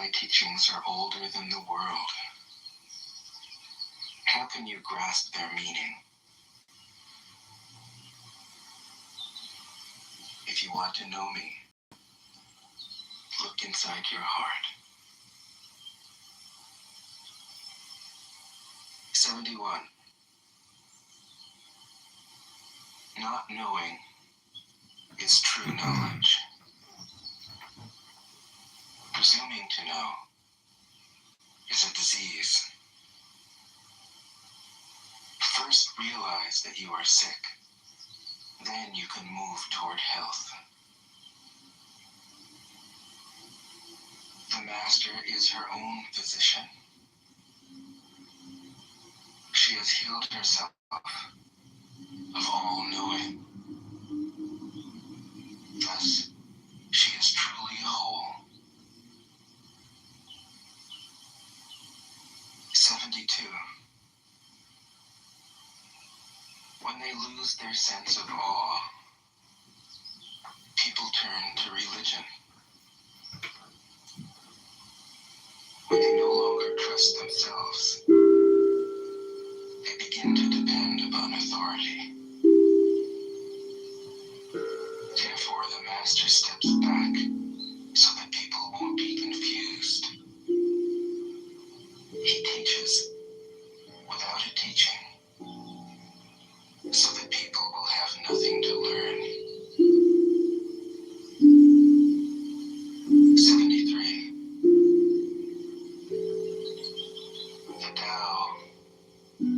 My teachings are older than the world. How can you grasp their meaning? If you want to know me, look inside your heart. 71. Not knowing is true knowledge. Presuming to know is a disease. First realize that you are sick. Then you can move toward health. The Master is her own physician. She has healed herself of all knowing. Thus, she is truly whole. 72. When they lose their sense of awe, people turn to religion. When they no longer trust themselves, they begin to depend upon authority. Therefore, the Master steps back so that people won't be confused. He teaches without a teaching, so that people will have nothing to learn. 73. The Tao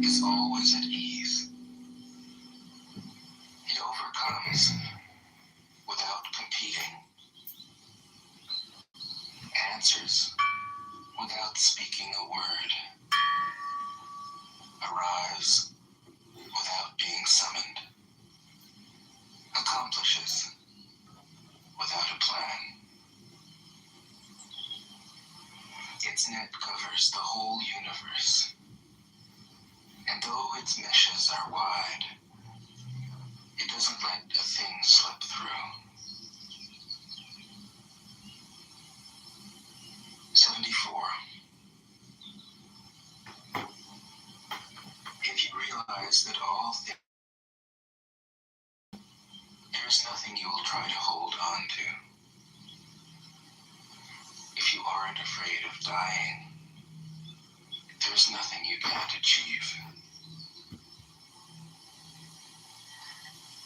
is always at ease. It overcomes without competing, answers without speaking a word, arrives without being summoned, accomplishes without a plan. Its net covers the whole universe, and though its meshes are wide, it doesn't let a thing slip through. 74. If you realize that all things, there's nothing you will try to hold on to. If you aren't afraid of dying, there's nothing you can't achieve.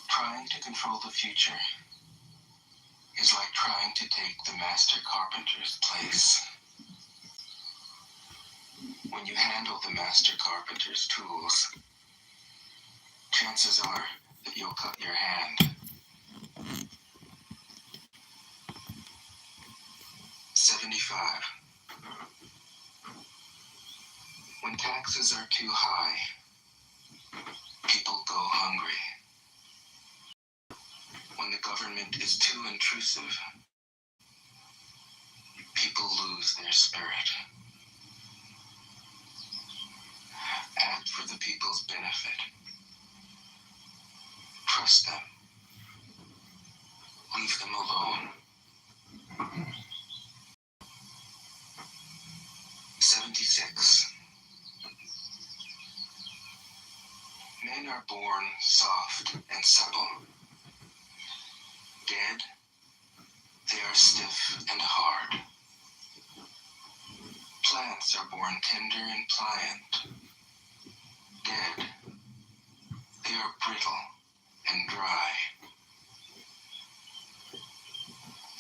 Trying to control the future is like trying to take the master carpenter's place. When you handle the master carpenter's tools, chances are that you'll cut your hand. 75. When taxes are too high, people go hungry. When the government is too intrusive, people lose their spirit. Act for the people's benefit. Trust them. Leave them alone. 76. Men are born soft and supple. Dead, they are stiff and hard. Plants are born tender and pliant. Dead, they are brittle and dry.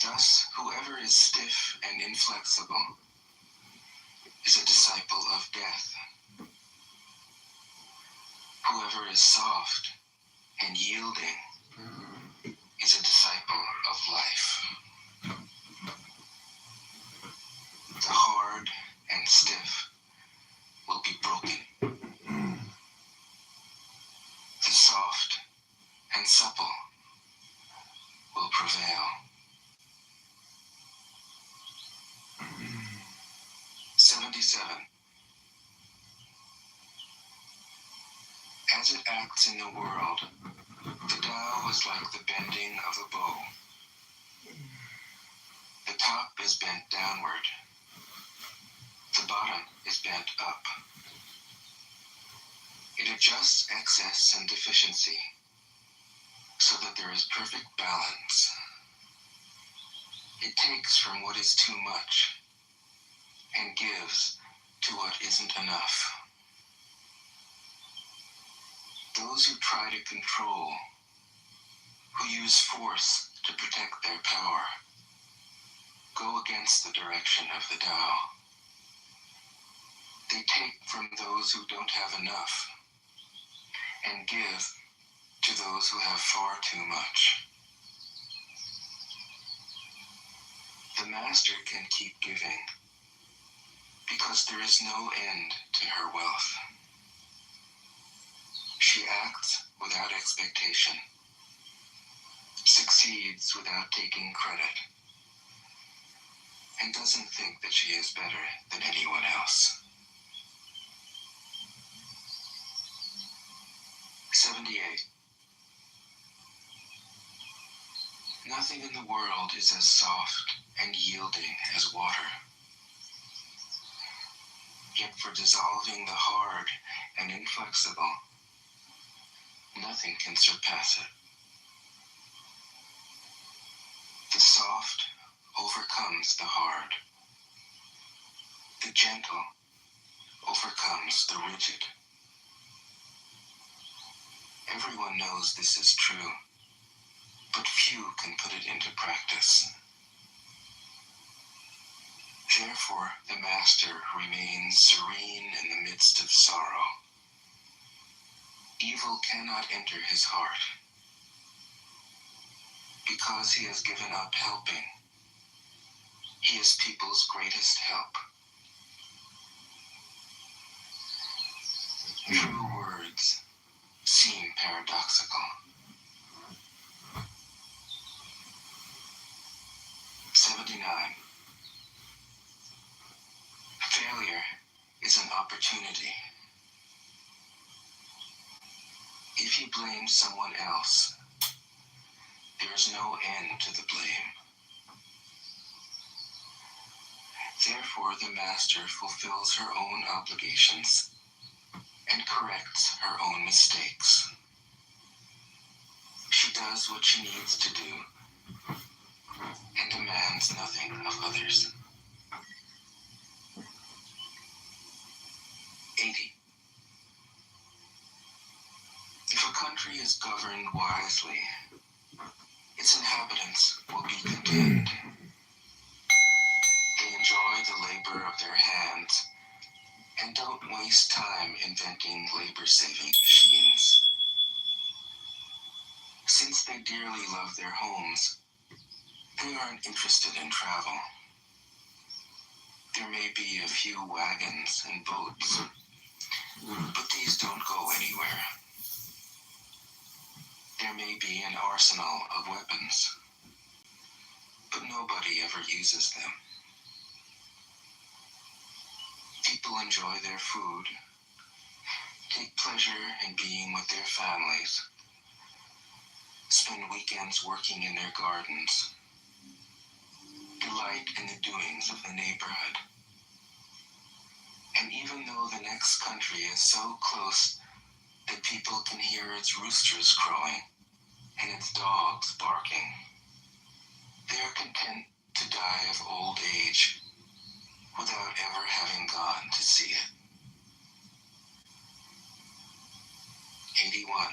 Thus, whoever is stiff and inflexible is a disciple of death. Whoever is soft and yielding is a disciple of life. The hard and stiff will be broken. The soft and supple will prevail. 77. As it acts in the world, the Tao is like the bending of a bow. The top is bent downward, is bent up. It adjusts excess and deficiency so that there is perfect balance. It takes from what is too much and gives to what isn't enough. Those who try to control, who use force to protect their power, go against the direction of the Tao. They take from those who don't have enough and give to those who have far too much. The master can keep giving because there is no end to her wealth. She acts without expectation, succeeds without taking credit, and doesn't think that she is better than anyone else. 78. Nothing in the world is as soft and yielding as water. Yet for dissolving the hard and inflexible, nothing can surpass it. The soft overcomes the hard. The gentle overcomes the rigid. Everyone knows this is true, but few can put it into practice. Therefore, the master remains serene in the midst of sorrow. Evil cannot enter his heart, because he has given up helping. He is people's greatest help. True words seem paradoxical. 79. Failure is an opportunity. If you blame someone else, there is no end to the blame. Therefore, the master fulfills her own obligations and corrects her own mistakes. She does what she needs to do and demands nothing of others. 80. If a country is governed wisely, its inhabitants will be content. They enjoy the labor of their hands and don't waste time inventing labor-saving machines. Since they dearly love their homes, they aren't interested in travel. There may be a few wagons and boats, but these don't go anywhere. There may be an arsenal of weapons, but nobody ever uses them. People enjoy their food, take pleasure in being with their families, spend weekends working in their gardens, delight in the doings of the neighborhood. And even though the next country is so close that people can hear its roosters crowing and its dogs barking, they are content to die of old age without ever having gone to see it. 81.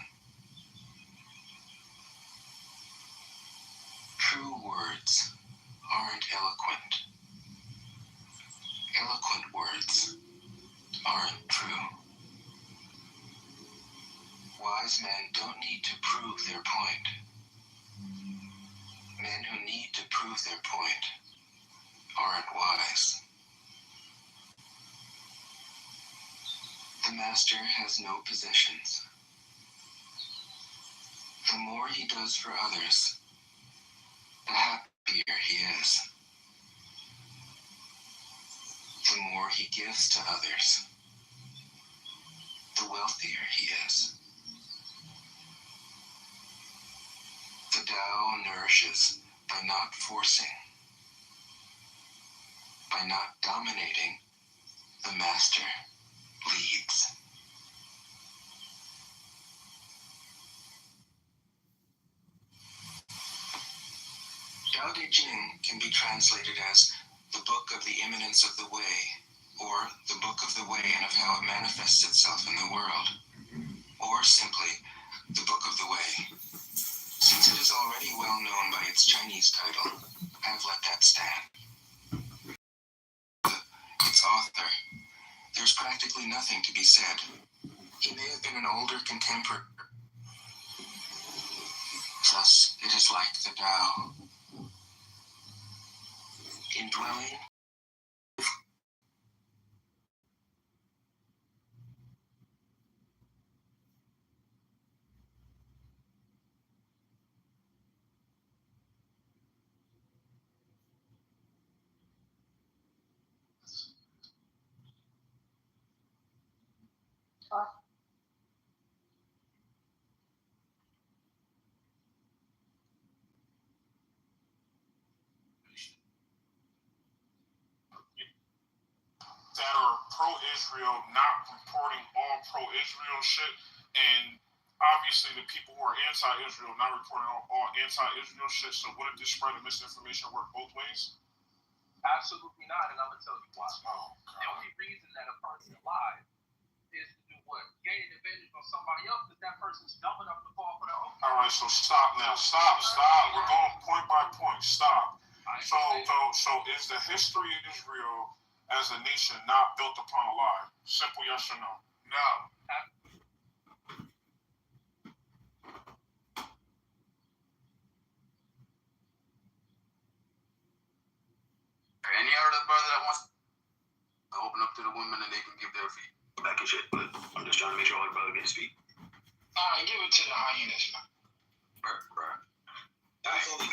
True words aren't eloquent. Eloquent words aren't true. Wise men don't need to prove their point. Men who need to prove their point aren't wise. The master has no possessions. The more he does for others, the happier he is. The more he gives to others, the wealthier he is. The Tao nourishes by not forcing, by not dominating, The master leads. Tao Te Ching can be translated as the book of the imminence of the way, or the book of the way and of how it manifests itself in the world, or simply the book of the way. Since it is already well known by its Chinese title, I've let that stand. Its author, there's practically nothing to be said. He may have been an older contemporary. Thus, it is like the Tao. Indwelling. That are pro-Israel, not reporting all pro-Israel shit, and obviously the people who are anti-Israel not reporting all anti-Israel shit. So wouldn't this spread of misinformation work both ways? Absolutely not, and I'm gonna tell you why. Oh, the only reason that a person lies is to do what? Gain advantage on somebody else, because that person's dumb enough to fall for their own. All right, so stop now. Stop. We're going point by point. Stop. So is the history of Israel as a nation not built upon a lie? Simple yes or no? No. Any other brother that wants to open up to the women and they can give their feedback and shit, but I'm just trying to make sure all the brother gets feet. Alright, give it to the hyenas, man. Bruh. That's only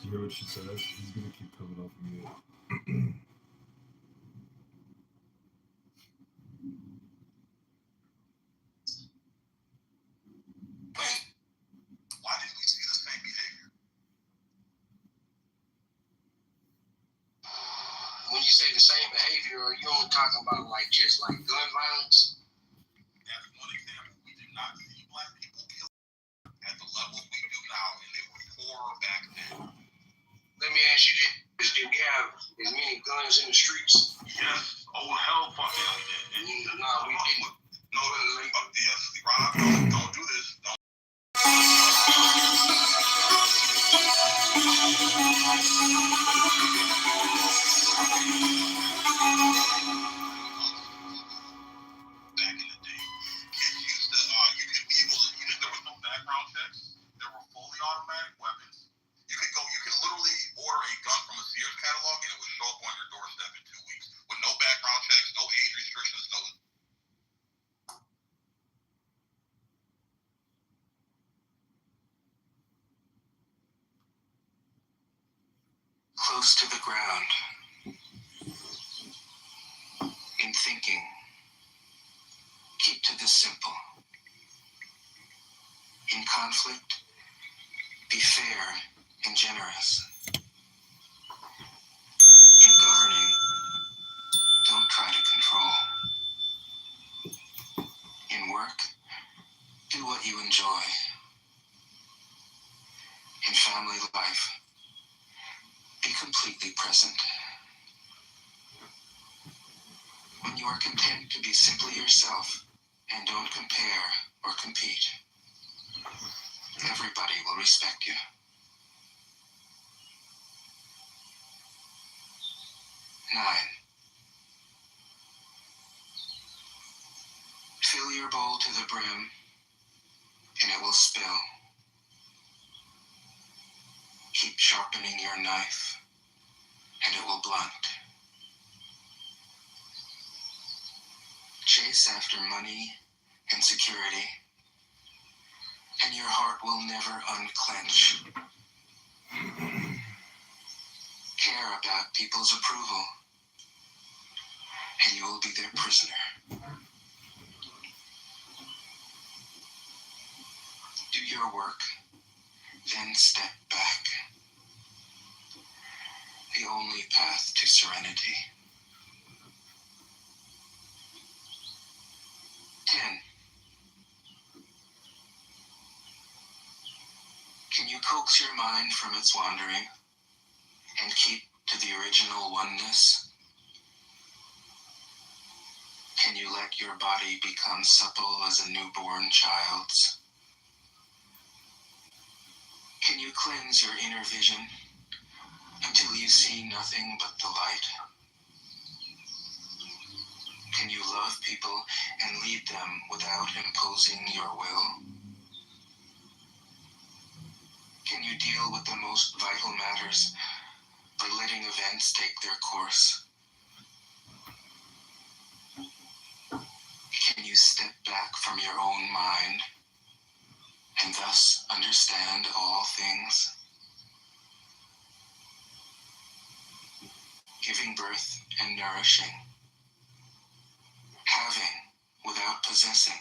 You hear what she says? He's gonna keep coming off of mute. Why didn't we see the same behavior? When you say the same behavior, are you only talking about like just like gun violence? That's one example. We did not see black people killed at the levels we do now, and they were poorer back then. Let me ask you this: did we have as many guns in the streets? Yes. Oh hell, fucking we did. No, we didn't. No, yes, Rob, don't do this. Don't. Back in the day, kids used to, you could be able to, there was no background checks. There were fully automatic weapons. You could literally order a gun from a Sears catalog and it would show up on your doorstep in 2 weeks with no background checks, no age restrictions, no. Close to the ground. In thinking, keep to the simple. In conflict, be fair and generous. In governing, don't try to control. In work, do what you enjoy. In family life, be completely present. When you are content to be simply yourself and don't compare or compete, everybody will respect you. 9. Fill your bowl to the brim, and it will spill. Keep sharpening your knife, and it will blunt. Chase after money and security, and your heart will never unclench. Care about people's approval, and you will be their prisoner. Do your work, then step back. The only path to serenity. 10. Can you coax your mind from its wandering and keep to the original oneness? Can you let your body become supple as a newborn child's? Can you cleanse your inner vision until you see nothing but the light? Can you love people and lead them without imposing your will? Can you deal with the most vital matters by letting events take their course? Can you step back from your own mind and thus understand all things? Giving birth and nourishing, having without possessing,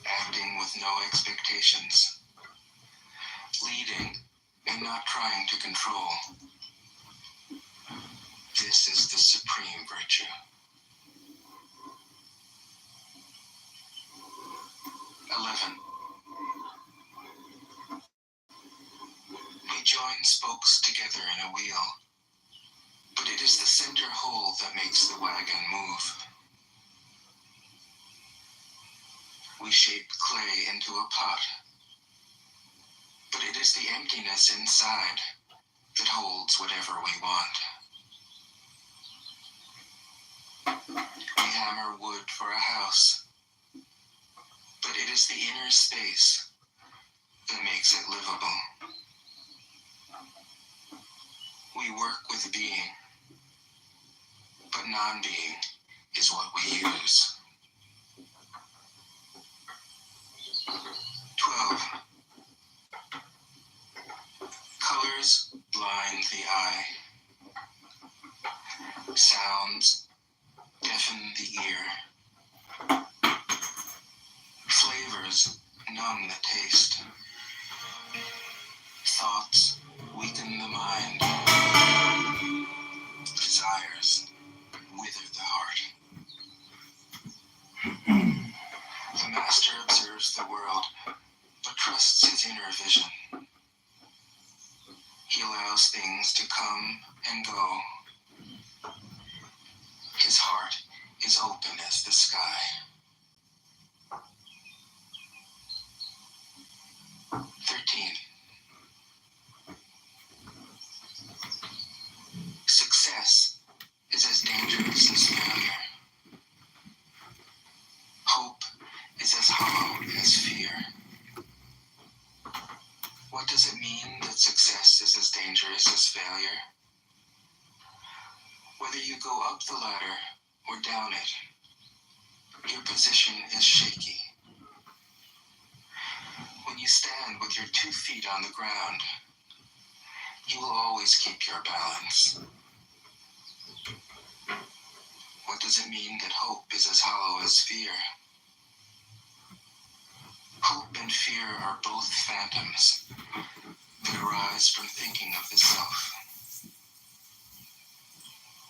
acting with no expectations, leading and not trying to control. This is the supreme virtue. 11. We join spokes together in a wheel, but it is the center hole that makes the wagon move. We shape clay into a pot, but it is the emptiness inside that holds whatever we want. We hammer wood for a house, but it is the inner space that makes it livable. We work with being, but non-being is what we use. 12. Colors blind the eye. Sounds deafen the ear. Flavors numb the taste. Thoughts weaken the mind. Desires wither the heart. The master observes the world, but trusts his inner vision. He allows things to come and go. His heart is open as the sky. 13. Success is as dangerous as failure. Hope is as hollow as fear. What does it mean that success is as dangerous as failure? Whether you go up the ladder or down it, your position is shaky. When you stand with your 2 feet on the ground, you will always keep your balance. What does it mean that hope is as hollow as fear? Hope and fear are both phantoms that arise from thinking of the self.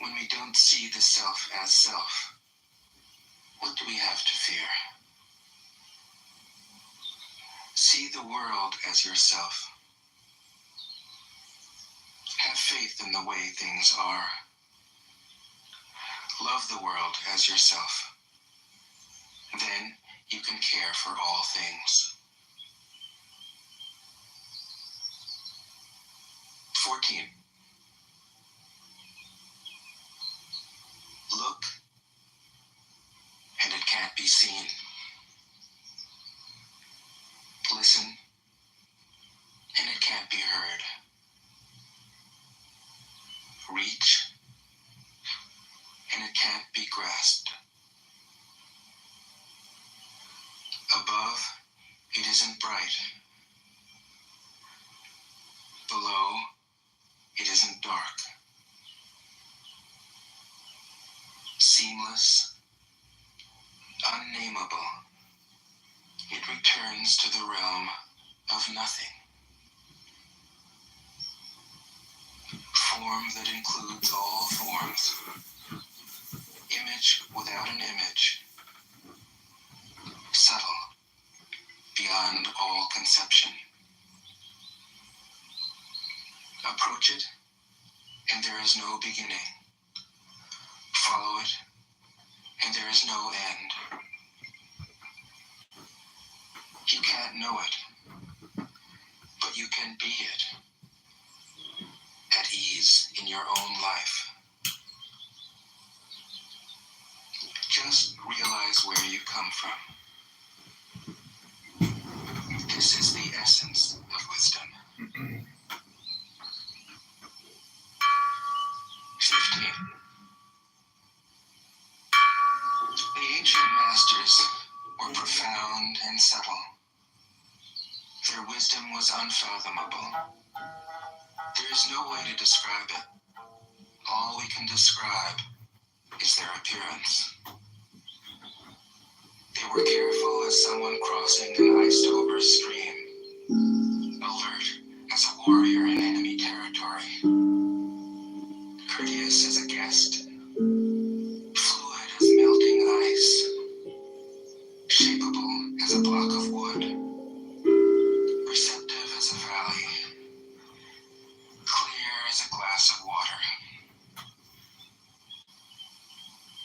When we don't see the self as self, what do we have to fear? See the world as yourself. Have faith in the way things are. Love the world as yourself. Then you can care for all things. 14. Look, and it can't be seen. Listen, and it can't be heard. Reach, and it can't be grasped. Above, light. Below, it isn't dark. Seamless, unnameable, it returns to the realm of nothing. Form that includes all forms. Image without an image. Subtle, beyond all conception. Approach it, and there is no beginning. Follow it, and there is no end. You can't know it, but you can be it. At ease in your own life. Just realize where you come from. This is the essence of wisdom. 15. The ancient masters were profound and subtle. Their wisdom was unfathomable. There is no way to describe it. All we can describe is their appearance. They were careful as someone crossing an iced-over stream, alert as a warrior in enemy territory, courteous as a guest, fluid as melting ice, shapeable as a block of wood, receptive as a valley, clear as a glass of water.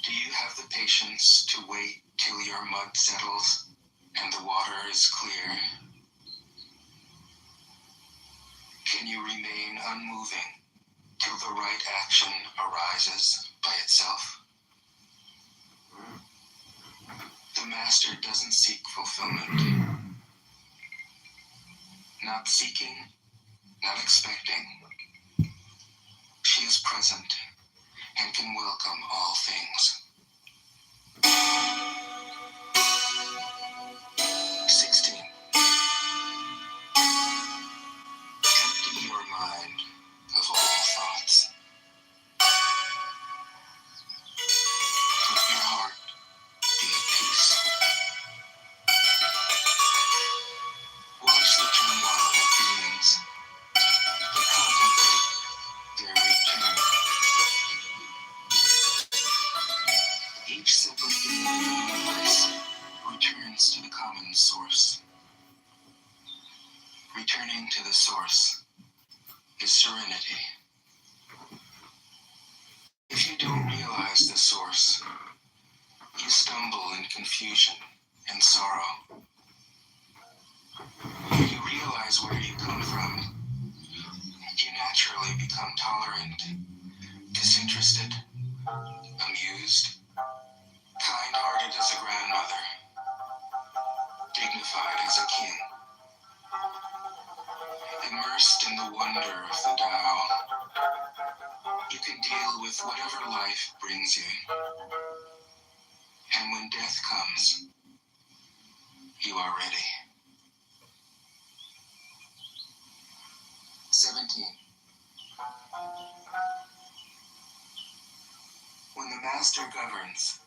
Do you have the patience to wait till your mud settles and the water is clear? Can you remain unmoving till the right action arises by itself? The master doesn't seek fulfillment. Not seeking, not expecting. She is present and can welcome all things. 16. Empty your mind of all thoughts. Let your heart be at peace. Watch the turmoil of beings, but contemplate their return. Each separate being in the universe returns to the common source. Returning to the source is serenity. If you don't realize the source, you stumble in confusion and sorrow. When you realize where you come from, you naturally become tolerant, disinterested, amused, kind-hearted as a grandmother, dignified as a king. Immersed in the wonder of the Tao, you can deal with whatever life brings you. And when death comes, you are ready. 17. When the master governs,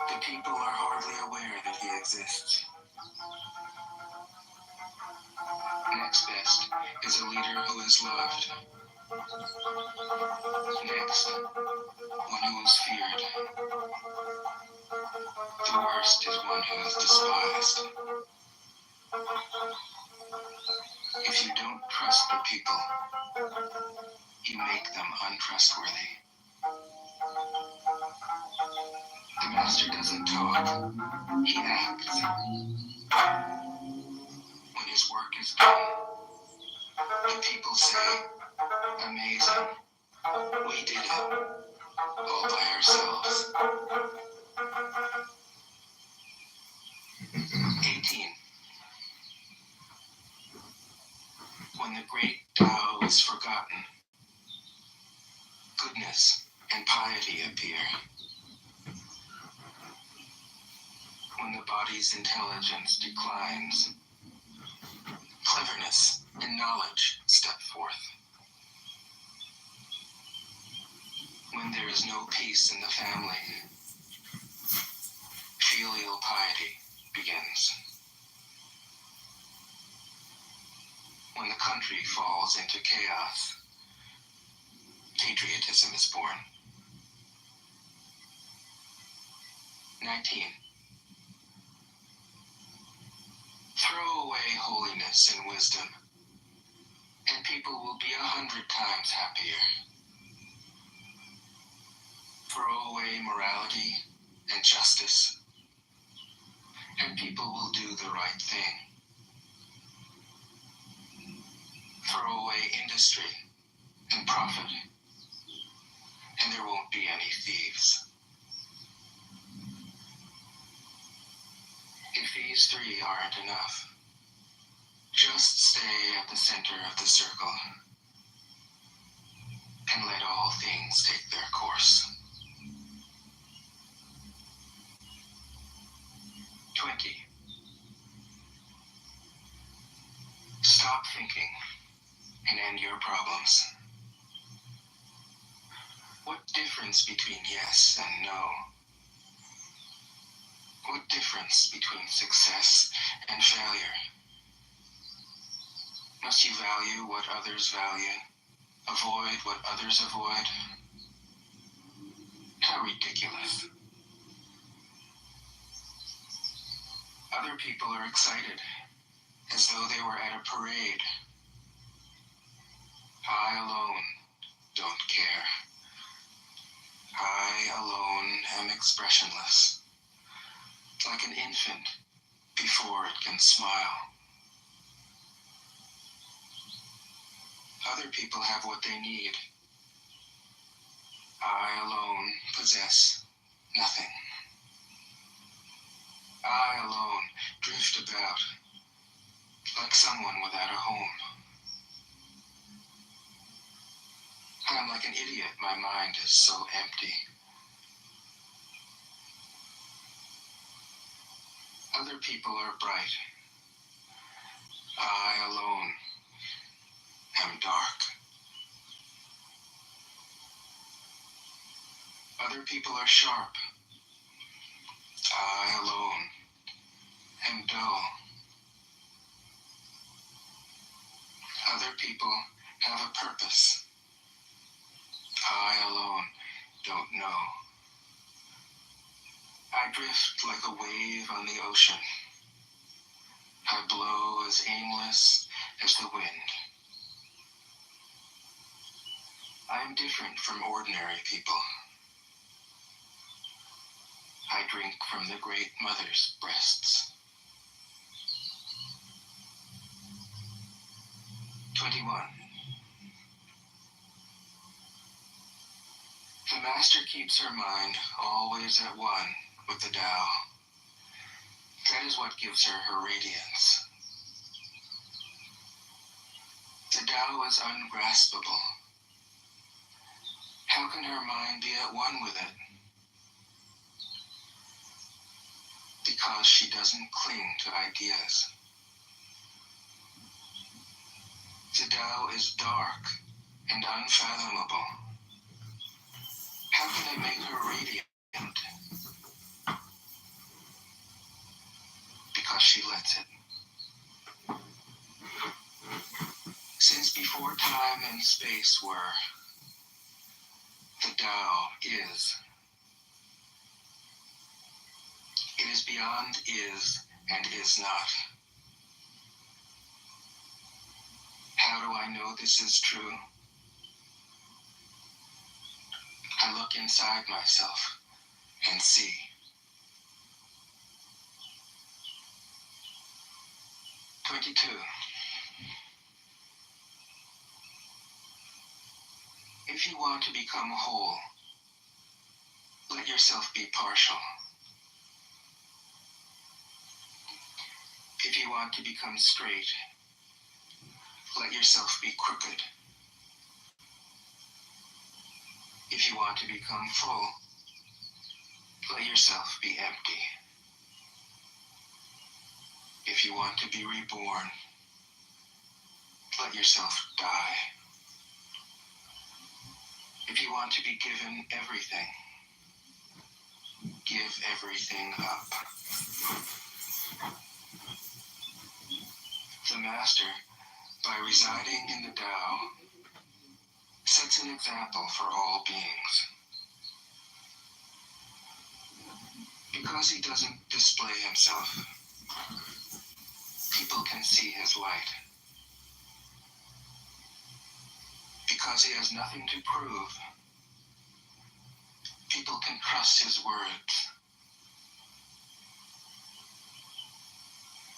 the people are hardly aware that he exists. Next best is a leader who is loved. Next, one who is feared. The worst is one who is despised. If you don't trust the people, you make them untrustworthy. The master doesn't talk, he acts. When his work is done, the people say, amazing, we did it, all by ourselves. 18. When the great Tao is forgotten, goodness and piety appear. When the body's intelligence declines, kindness, and knowledge step forth. When there is no peace in the family, filial piety begins. When the country falls into chaos, patriotism is born. 19. Throw away holiness and wisdom, and people will be 100 times happier. Throw away morality and justice, and people will do the right thing. Throw away industry and profit, and there won't be any thieves. If these three aren't enough, just stay at the center of the circle and let all things take their course. 20. Stop thinking and end your problems. What difference between yes and no? What difference between success and failure? Must you value what others value? Avoid what others avoid? How ridiculous. Other people are excited, as though they were at a parade. I alone don't care. I alone am expressionless, like an infant before it can smile. Other people have what they need. I alone possess nothing. I alone drift about, like someone without a home. I'm like an idiot, my mind is so empty. Other people are bright. I alone am dark. Other people are sharp. I alone am dull. Other people have a purpose. I alone don't know. I drift like a wave on the ocean. I blow as aimless as the wind. I am different from ordinary people. I drink from the great mother's breasts. 21. The master keeps her mind always at one with the Tao. That is what gives her her radiance. The Tao is ungraspable. How can her mind be at one with it? Because she doesn't cling to ideas. The Tao is dark and unfathomable. How can it make her radiant? Because she lets it. Since before time and space were, the Tao is. It is beyond is and is not. How do I know this is true? I look inside myself and see. 22. If you want to become whole, let yourself be partial. If you want to become straight, let yourself be crooked. If you want to become full, let yourself be empty. If you want to be reborn, let yourself die. If you want to be given everything, give everything up. The Master, by residing in the Tao, sets an example for all beings. Because he doesn't display himself, people can see his light. Because he has nothing to prove, people can trust his words.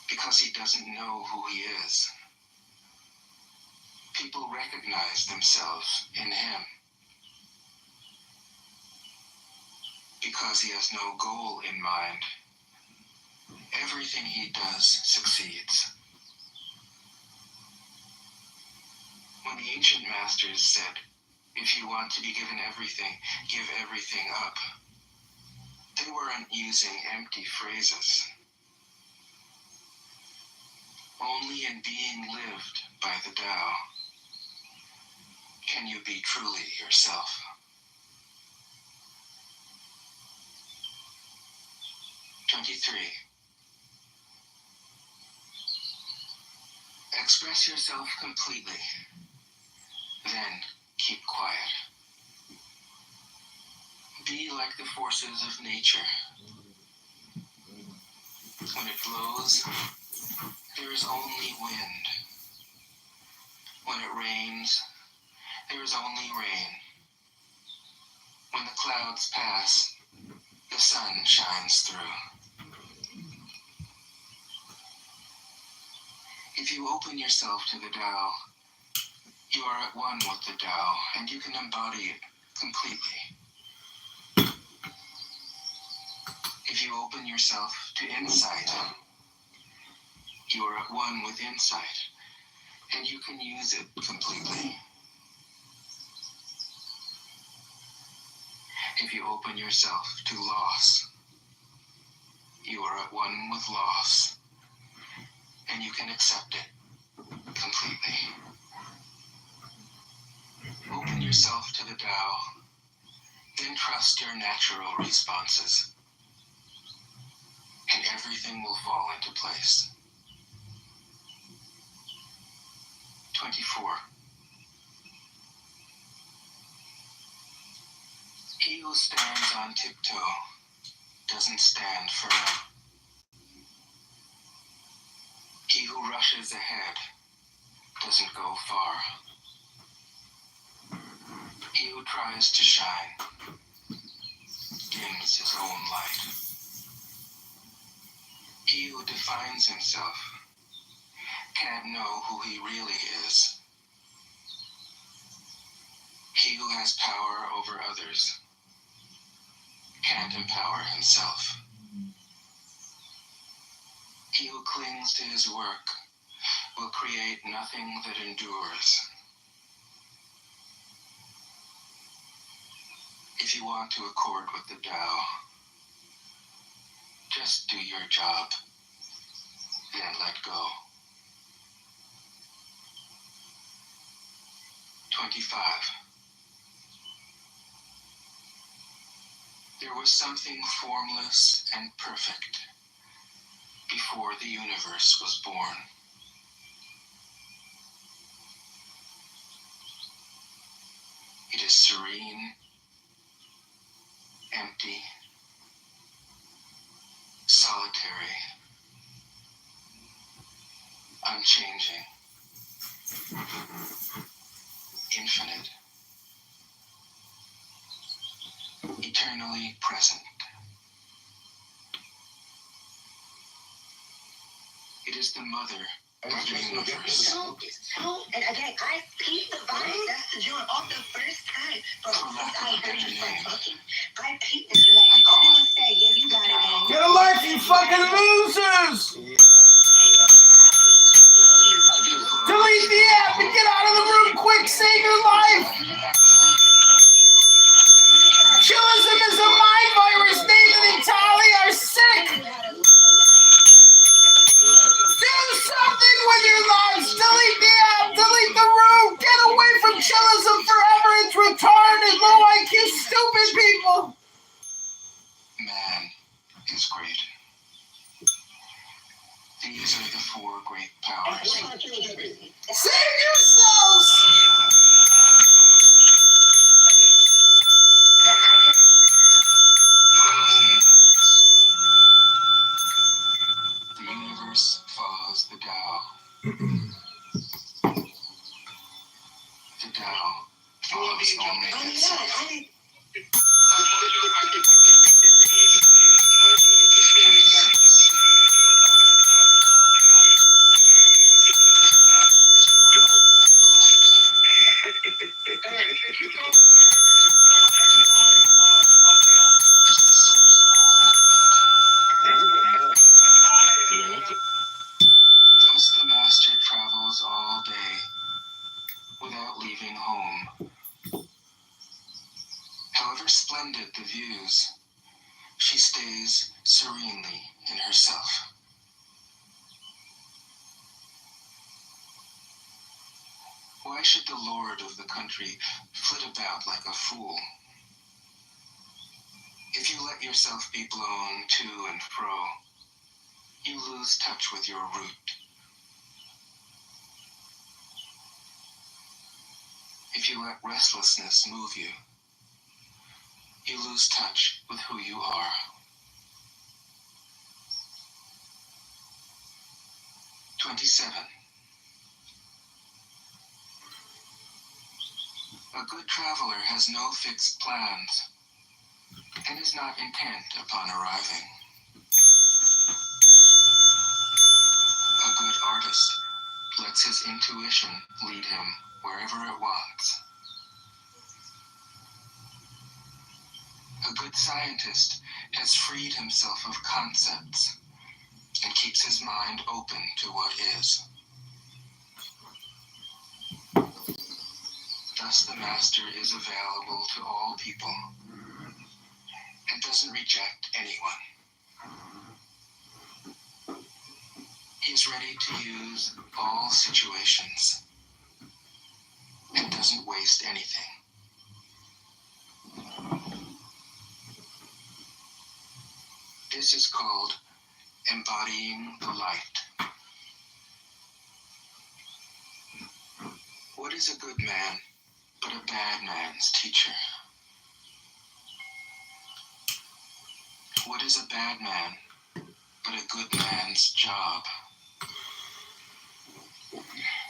Because he doesn't know who he is, people recognize themselves in him. Because he has no goal in mind, everything he does succeeds. When the ancient masters said, if you want to be given everything, give everything up, they weren't using empty phrases. Only in being lived by the Tao can you be truly yourself. Express yourself completely, then keep quiet. Be like the forces of nature. When it blows, there is only wind. When it rains, there is only rain. When the clouds pass, the sun shines through. If you open yourself to the Tao, you are at one with the Tao, and you can embody it completely. If you open yourself to insight, you are at one with insight, and you can use it completely. If you open yourself to loss, you are at one with loss, and you can accept it completely. Open yourself to the Tao, then trust your natural responses, and everything will fall into place. 24. He who stands on tiptoe doesn't stand firm. He who rushes ahead doesn't go far. He who tries to shine dims his own light. He who defines himself can't know who he really is. He who has power over others can't empower himself. He who clings to his work will create nothing that endures. If you want to accord with the Tao, just do your job, then let go. 25. There was something formless and perfect before the universe was born. It is serene, empty, solitary, unchanging, infinite, eternally present. It is the mother of the universe. So, and again, I peeped the vibe. That's the joint off the first time. Bro, since I heard you start talking, I peeped this. Like, everyone say, yeah, you got it, man. Get a life, you fucking losers! Delete the app and get out of the room quick, save your life! Chillism is a mind virus. Nathan and Tali are sick! Do something with your lives! Delete the app! Delete four great powers. Save yourselves! The universe follows the Tao. The Tao follows only itself. Thus the master travels all day without leaving home. However splendid the views, she stays serenely in herself. Why should the lord of the country flit about like a fool? If you let yourself be blown to and fro, you lose touch with your root. If you let restlessness move you, you lose touch with who you are. A good traveler has no fixed plans and is not intent upon arriving. A good artist lets his intuition lead him wherever it wants. A good scientist has freed himself of concepts and keeps his mind open to what is. Thus the master is available to all people and doesn't reject anyone. He is ready to use all situations and doesn't waste anything. This is called embodying the light. What is a good man but a bad man's teacher? What is a bad man but a good man's job?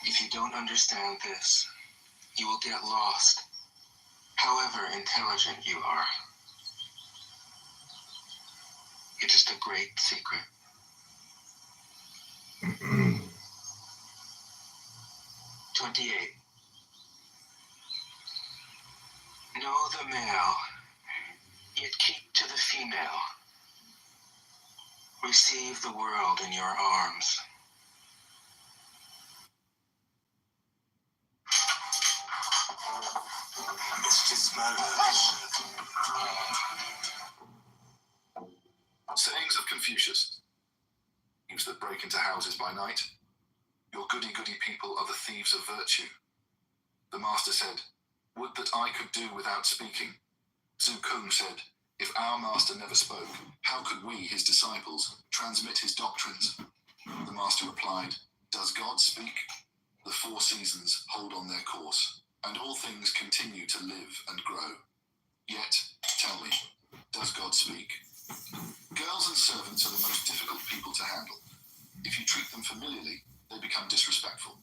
If you don't understand this, you will get lost, however intelligent you are. It is the great secret. 28. Know the male, yet keep to the female. Receive the world in your arms. It's just my Sayings of Confucius. Thieves that break into houses by night. Your goody-goody people are the thieves of virtue. The master said, would that I could do without speaking. Zhu Kung said, if our master never spoke, how could we, his disciples, transmit his doctrines? The master replied, does God speak? The four seasons hold on their course, and all things continue to live and grow. Yet, tell me, does God speak? Girls and servants are the most difficult people to handle. If you treat them familiarly, they become disrespectful.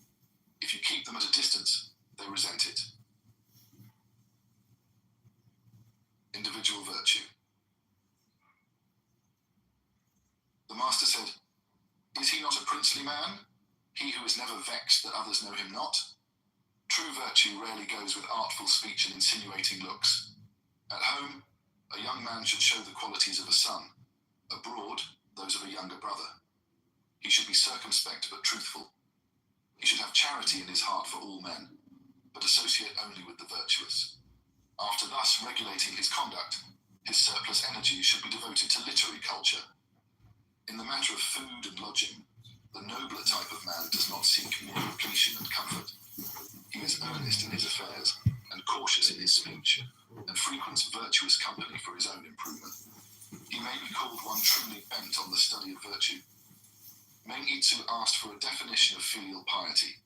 If you keep them at a distance, they resent it. Individual virtue. The master said, is he not a princely man? He who is never vexed that others know him not? True virtue rarely goes with artful speech and insinuating looks. At home, a young man should show the qualities of a son. Abroad, those of a younger brother. He should be circumspect but truthful. He should have charity in his heart for all men, but associate only with the virtuous. After thus regulating his conduct, his surplus energy should be devoted to literary culture. In the matter of food and lodging, the nobler type of man does not seek mere repletion and comfort. He is earnest in his affairs and cautious in his speech, and frequents virtuous company for his own improvement. He may be called one truly bent on the study of virtue. Meng Tzu asked for a definition of filial piety.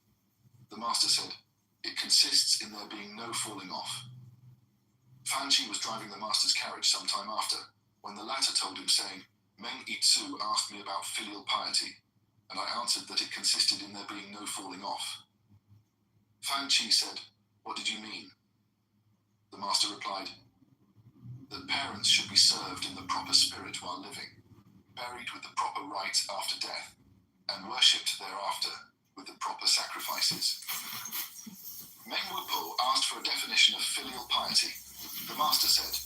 The master said, "It consists in there being no falling off." Fan Chi was driving the master's carriage some time after, when the latter told him, saying, "Meng Tzu asked me about filial piety, and I answered that it consisted in there being no falling off." Fan Chi said, "What did you mean?" The master replied, "That parents should be served in the proper spirit while living, buried with the proper rite after death, and worshipped thereafter with the proper sacrifices." Meng Wupo asked for a definition of filial piety. The master said,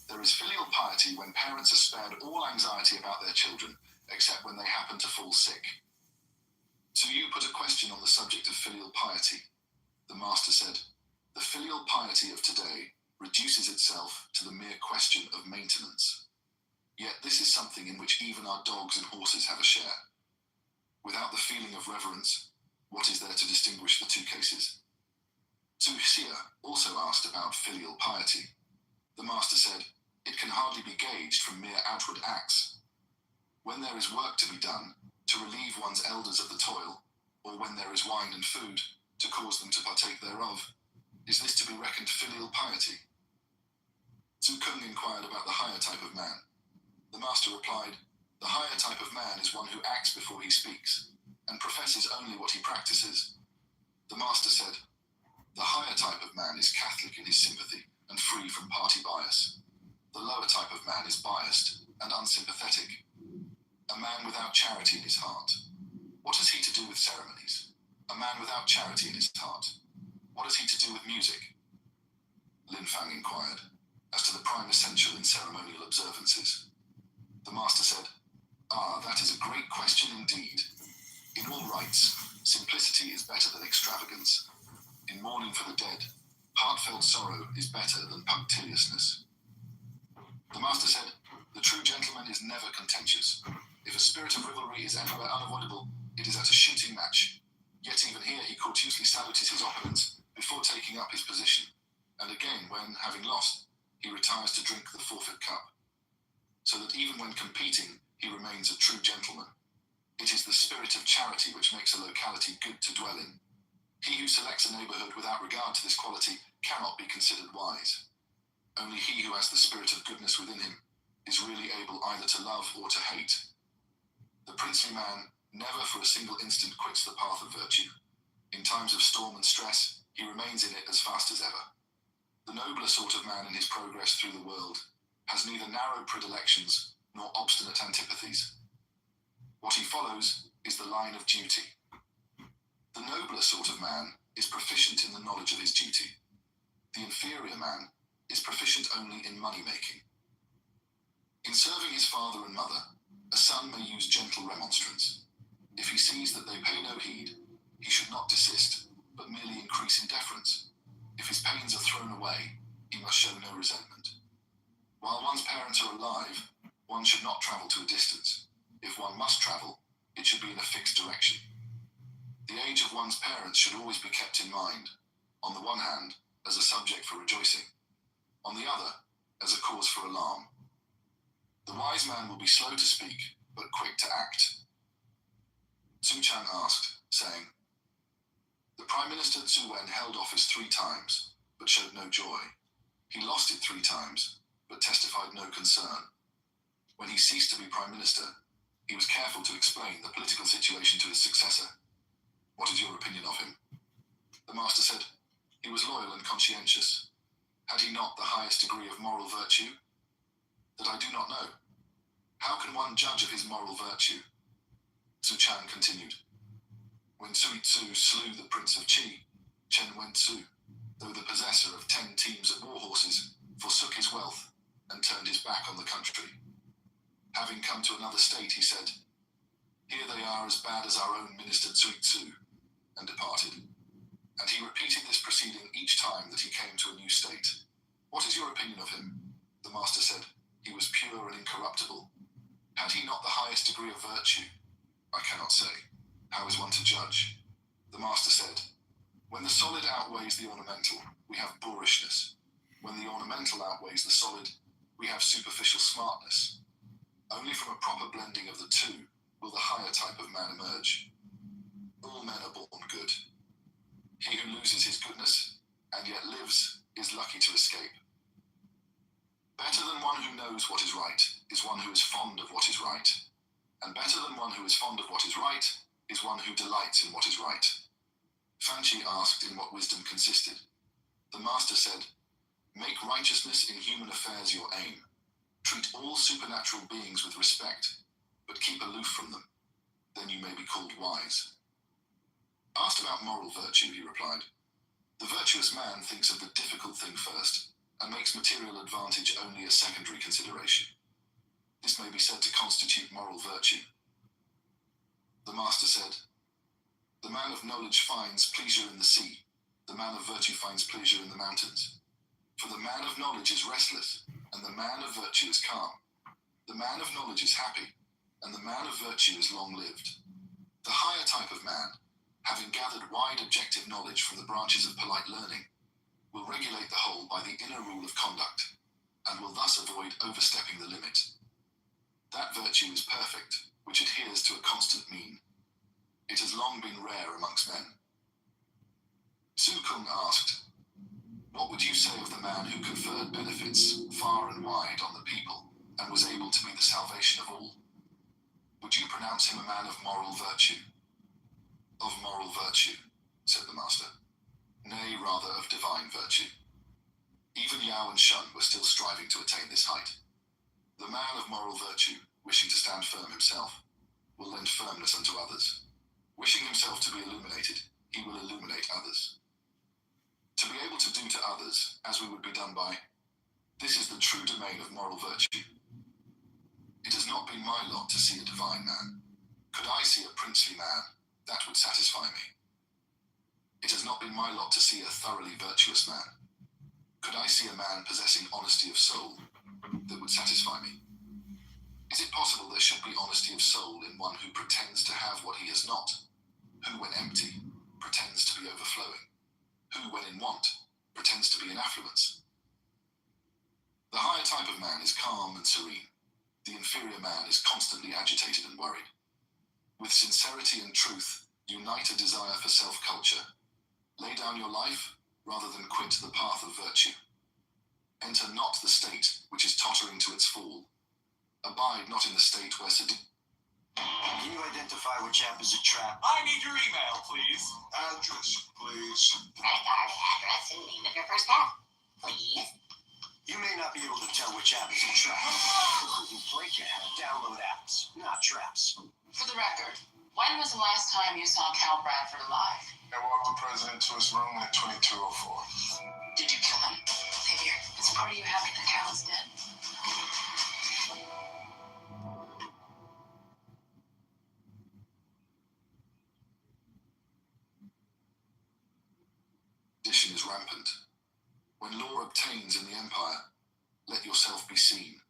"There is filial piety when parents are spared all anxiety about their children, except when they happen to fall sick." So you put a question on the subject of filial piety. The master said, "The filial piety of today reduces itself to the mere question of maintenance. Yet this is something in which even our dogs and horses have a share. Without the feeling of reverence, what is there to distinguish the two cases?" Zhu Xia also asked about filial piety. The master said, "It can hardly be gauged from mere outward acts. When there is work to be done, to relieve one's elders of the toil, or when there is wine and food, to cause them to partake thereof, is this to be reckoned filial piety?" Zhu Kung inquired about the higher type of man. The master replied, "The higher type of man is one who acts before he speaks, and professes only what he practices." The master said, "The higher type of man is Catholic in his sympathy and free from party bias. The lower type of man is biased and unsympathetic. A man without charity in his heart. What has he to do with ceremonies? A man without charity in his heart. What has he to do with music?" Lin Fang inquired, as to the prime essential in ceremonial observances. The master said, "Ah, that is a great question indeed. In all rites, simplicity is better than extravagance. In mourning for the dead, heartfelt sorrow is better than punctiliousness." The master said, "The true gentleman is never contentious. If a spirit of rivalry is anywhere unavoidable, it is at a shooting match. Yet even here he courteously salutes his opponents before taking up his position, and again when, having lost, he retires to drink the forfeit cup. So that even when competing, he remains a true gentleman. It is the spirit of charity which makes a locality good to dwell in. He who selects a neighborhood without regard to this quality cannot be considered wise. Only he who has the spirit of goodness within him is really able either to love or to hate. The princely man never for a single instant quits the path of virtue. In times of storm and stress, he remains in it as fast as ever. The nobler sort of man in his progress through the world has neither narrow predilections nor obstinate antipathies. What he follows is the line of duty. The nobler sort of man is proficient in the knowledge of his duty. The inferior man is proficient only in money-making. In serving his father and mother, a son may use gentle remonstrance. If he sees that they pay no heed, he should not desist, but merely increase in deference. If his pains are thrown away, he must show no resentment. While one's parents are alive, one should not travel to a distance. If one must travel, it should be in a fixed direction. The age of one's parents should always be kept in mind, on the one hand, as a subject for rejoicing, on the other, as a cause for alarm. The wise man will be slow to speak, but quick to act. Su Chan asked, saying, "The Prime Minister Zhu Wen held office 3 times, but showed no joy. He lost it 3 times, but testified no concern. When he ceased to be Prime Minister, he was careful to explain the political situation to his successor. What is your opinion of him?" The master said, "He was loyal and conscientious. Had he not the highest degree of moral virtue?" "That I do not know. How can one judge of his moral virtue?" Su Chan continued, "When Sui Tzu slew the Prince of Qi, Chen Wen-tzu, though the possessor of 10 teams of war horses, forsook his wealth and turned his back on the country. Having come to another state, he said, 'Here they are as bad as our own Minister Sui Tzu,' and departed. And he repeated this proceeding each time that he came to a new state. What is your opinion of him?" The master said, "He was pure and incorruptible. Had he not the highest degree of virtue? I cannot say. How is one to judge?" The master said, "When the solid outweighs the ornamental, we have boorishness. When the ornamental outweighs the solid, we have superficial smartness. Only from a proper blending of the two will the higher type of man emerge. All men are born good. He who loses his goodness and yet lives is lucky to escape. Better than one who knows what is right is one who is fond of what is right, and better than one who is fond of what is right is one who delights in what is right. Fanchi asked in what wisdom consisted. The master said, "Make righteousness in human affairs your aim. Treat all supernatural beings with respect, but keep aloof from them. Then you may be called wise." Asked about moral virtue, he replied, "The virtuous man thinks of the difficult thing first, and makes material advantage only a secondary consideration. This may be said to constitute moral virtue." The master said, "The man of knowledge finds pleasure in the sea. The man of virtue finds pleasure in the mountains. For the man of knowledge is restless, and the man of virtue is calm. The man of knowledge is happy, and the man of virtue is long-lived. The higher type of man, having gathered wide objective knowledge from the branches of polite learning, will regulate the whole by the inner rule of conduct, and will thus avoid overstepping the limit. That virtue is perfect, which adheres to a constant mean. It has long been rare amongst men." Su Kung asked, "What would you say of the man who conferred benefits far and wide on the people, and was able to be the salvation of all? Would you pronounce him a man of moral virtue?" "Of moral virtue," said the master. "Nay, rather of divine virtue." Even Yao and Shun were still striving to attain this height. The man of moral virtue, wishing to stand firm himself, will lend firmness unto others. Wishing himself to be illuminated, he will illuminate others. To be able to do to others as we would be done by, this is the true domain of moral virtue. It has not been my lot to see a divine man. Could I see a princely man, that would satisfy me. It has not been my lot to see a thoroughly virtuous man. Could I see a man possessing honesty of soul, that would satisfy me? Is it possible there should be honesty of soul in one who pretends to have what he has not, who when empty, pretends to be overflowing, who when in want, pretends to be in affluence? The higher type of man is calm and serene. The inferior man is constantly agitated and worried. With sincerity and truth, unite a desire for self-culture. Lay down your life, rather than quit the path of virtue. Enter not the state which is tottering to its fall. Abide not in the state where Can you identify which app is a trap? I need your email, please. Address, please. I got the address and name of your first app, please. You may not be able to tell which app is a trap. You break your app, download apps, not traps. For the record, when was the last time you saw Cal Bradford alive? I walked the president to his room at 2204. Did you kill him? Xavier, is part of you happy that Cal is dead? Sedition is rampant. When law obtains in the empire, let yourself be seen.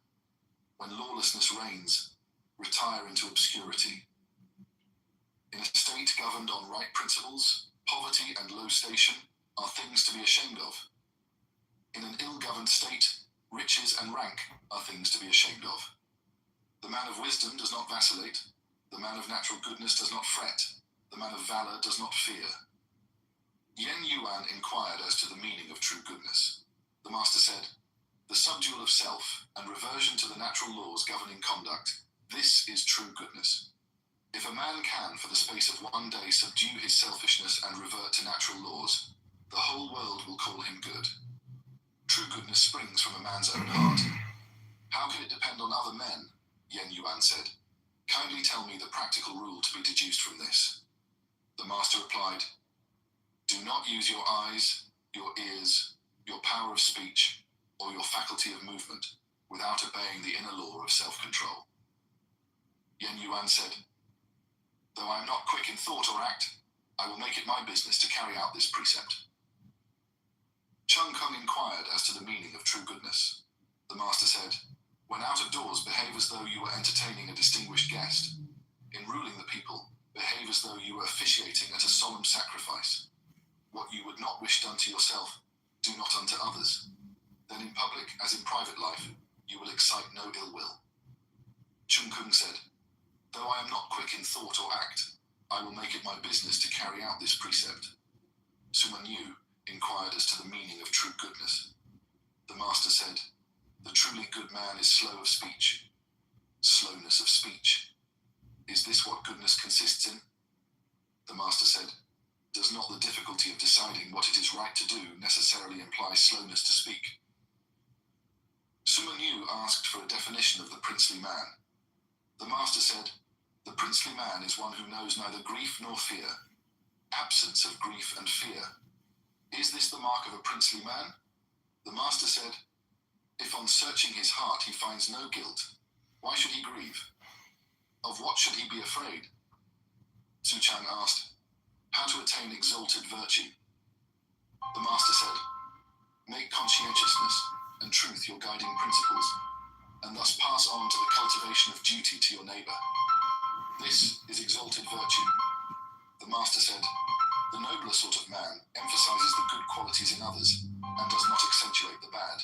When lawlessness reigns, retire into obscurity. In a state governed on right principles, poverty and low station are things to be ashamed of. In an ill-governed state, riches and rank are things to be ashamed of. The man of wisdom does not vacillate. The man of natural goodness does not fret. The man of valor does not fear. Yen Yuan inquired as to the meaning of true goodness. The master said, "The subdual of self and reversion to the natural laws governing conduct, this is true goodness. If a man can, for the space of one day, subdue his selfishness and revert to natural laws, the whole world will call him good. True goodness springs from a man's own heart. How can it depend on other men?" Yen Yuan said. "Kindly tell me the practical rule to be deduced from this." The master replied, "Do not use your eyes, your ears, your power of speech, or your faculty of movement without obeying the inner law of self-control." Yen Yuan said, "Though I am not quick in thought or act, I will make it my business to carry out this precept." Chung Kung inquired as to the meaning of true goodness. The master said, "When out of doors, behave as though you were entertaining a distinguished guest. In ruling the people, behave as though you were officiating at a solemn sacrifice. What you would not wish done to yourself, do not unto others. Then in public, as in private life, you will excite no ill will." Chung Kung said, Though I am not quick in thought or act, I will make it my business to carry out this precept. Suma Yu inquired as to the meaning of true goodness. The master said, the truly good man is slow of speech. Slowness of speech. Is this what goodness consists in? The master said, does not the difficulty of deciding what it is right to do necessarily imply slowness to speak? Suma Yu asked for a definition of the princely man. The master said, the princely man is one who knows neither grief nor fear. Absence of grief and fear. Is this the mark of a princely man? The master said, if on searching his heart he finds no guilt, why should he grieve? Of what should he be afraid? Su Chang asked, how to attain exalted virtue? The master said, make conscientiousness and truth your guiding principles, and thus pass on to the cultivation of duty to your neighbor. This is exalted virtue. The master said, the nobler sort of man emphasizes the good qualities in others and does not accentuate the bad.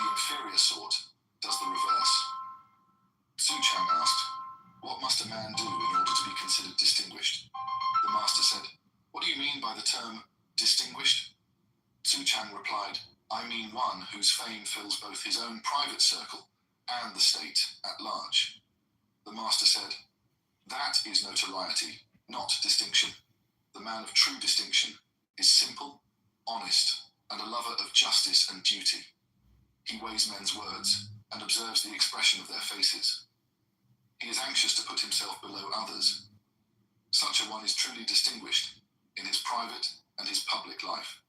The inferior sort does the reverse. Su Chang asked, what must a man do in order to be considered distinguished? The master said, what do you mean by the term distinguished? Su Chang replied, I mean one whose fame fills both his own private circle and the state at large. The master said, that is notoriety, not distinction. The man of true distinction is simple, honest, and a lover of justice and duty. He weighs men's words and observes the expression of their faces. He is anxious to put himself below others. Such a one is truly distinguished in his private and his public life.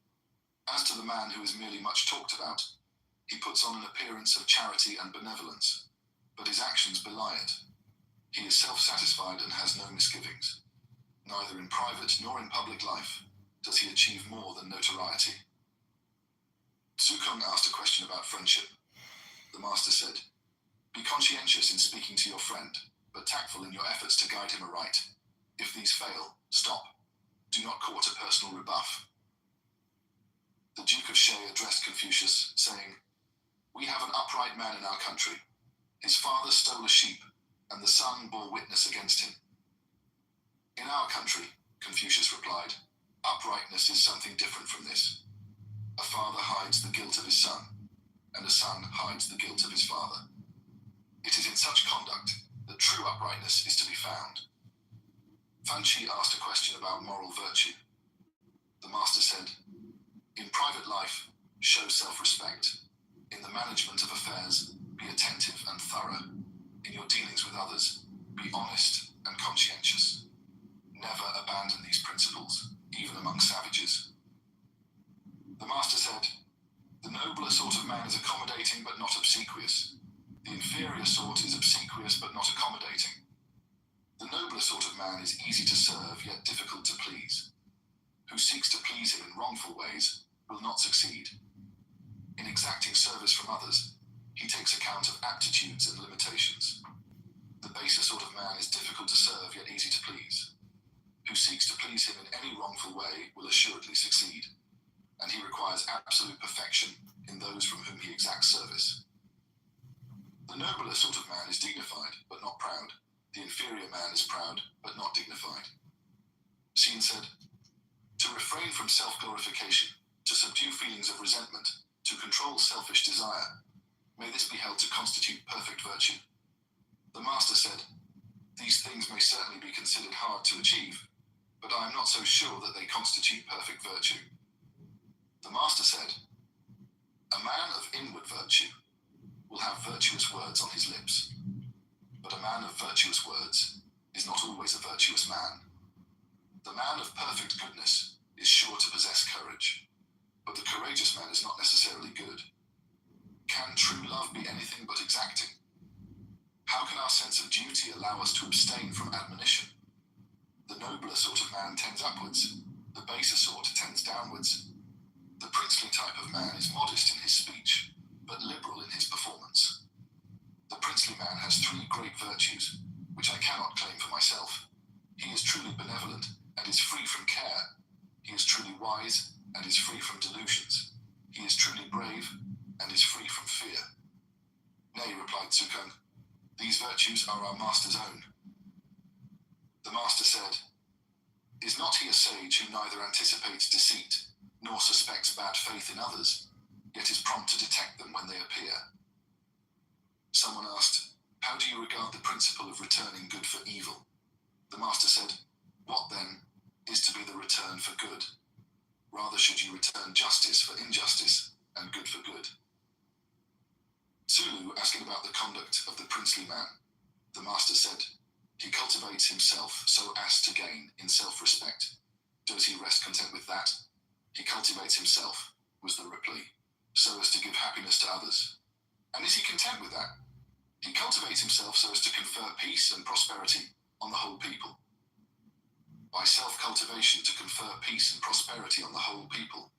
As to the man who is merely much talked about, he puts on an appearance of charity and benevolence, but his actions belie it. He is self-satisfied and has no misgivings. Neither in private nor in public life does he achieve more than notoriety. Su Kung asked a question about friendship. The master said, be conscientious in speaking to your friend, but tactful in your efforts to guide him aright. If these fail, stop. Do not court a personal rebuff. The Duke of Shay addressed Confucius, saying, we have an upright man in our country. His father stole a sheep, and the son bore witness against him. In our country, Confucius replied, uprightness is something different from this. A father hides the guilt of his son, and a son hides the guilt of his father. It is in such conduct that true uprightness is to be found. Fan Chi asked a question about moral virtue. The master said, in private life, show self-respect. In the management of affairs, be attentive and thorough. In your dealings with others, be honest and conscientious. Never abandon these principles, even among savages. The master said, the nobler sort of man is accommodating but not obsequious. The inferior sort is obsequious but not accommodating. The nobler sort of man is easy to serve yet difficult to please. Who seeks to please him in wrongful ways will not succeed. In exacting service from others, he takes account of aptitudes and limitations. The baser sort of man is difficult to serve yet easy to please. Who seeks to please him in any wrongful way will assuredly succeed, and he requires absolute perfection in those from whom he exacts service. The nobler sort of man is dignified, but not proud. The inferior man is proud, but not dignified. Xin said, to refrain from self-glorification, to subdue feelings of resentment, to control selfish desire, may this be held to constitute perfect virtue. The master said, these things may certainly be considered hard to achieve, but I am not so sure that they constitute perfect virtue. The master said, a man of inward virtue will have virtuous words on his lips, but a man of virtuous words is not always a virtuous man. The man of perfect goodness is sure to possess courage, but the courageous man is not necessarily good. Can true love be anything but exacting? How can our sense of duty allow us to abstain from admonition? The nobler sort of man tends upwards, the baser sort tends downwards. The princely type of man is modest in his speech, but liberal in his performance. The princely man has three great virtues, which I cannot claim for myself. He is truly benevolent and is free from care. He is truly wise and is free from delusions. He is truly brave and is free from fear. Nay, replied Su Kung, these virtues are our master's own. The master said, "Is not he a sage who neither anticipates deceit nor suspects bad faith in others, yet is prompt to detect them when they appear?" Someone asked, "How do you regard the principle of returning good for evil?" The master said, "What then is to be the return for good? Rather should you return justice for injustice and good for good." Zulu asking about the conduct of the princely man, the master said, "He cultivates himself so as to gain in self-respect. Does he rest content with that? He cultivates himself," was the reply, "so as to give happiness to others. And is he content with that? He cultivates himself so as to confer peace and prosperity on the whole people." By self-cultivation to confer peace and prosperity on the whole people.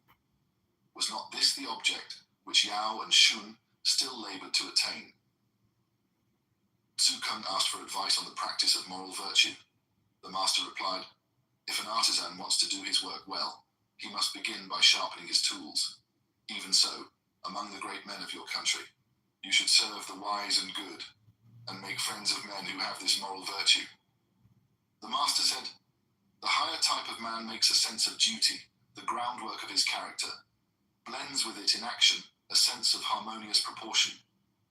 Was not this the object which Yao and Shun still labored to attain? Tsukun asked for advice on the practice of moral virtue. The master replied, "If an artisan wants to do his work well, he must begin by sharpening his tools. Even so, among the great men of your country, you should serve the wise and good, and make friends of men who have this moral virtue." The master said, "The higher type of man makes a sense of duty, the groundwork of his character, blends with it in action a sense of harmonious proportion,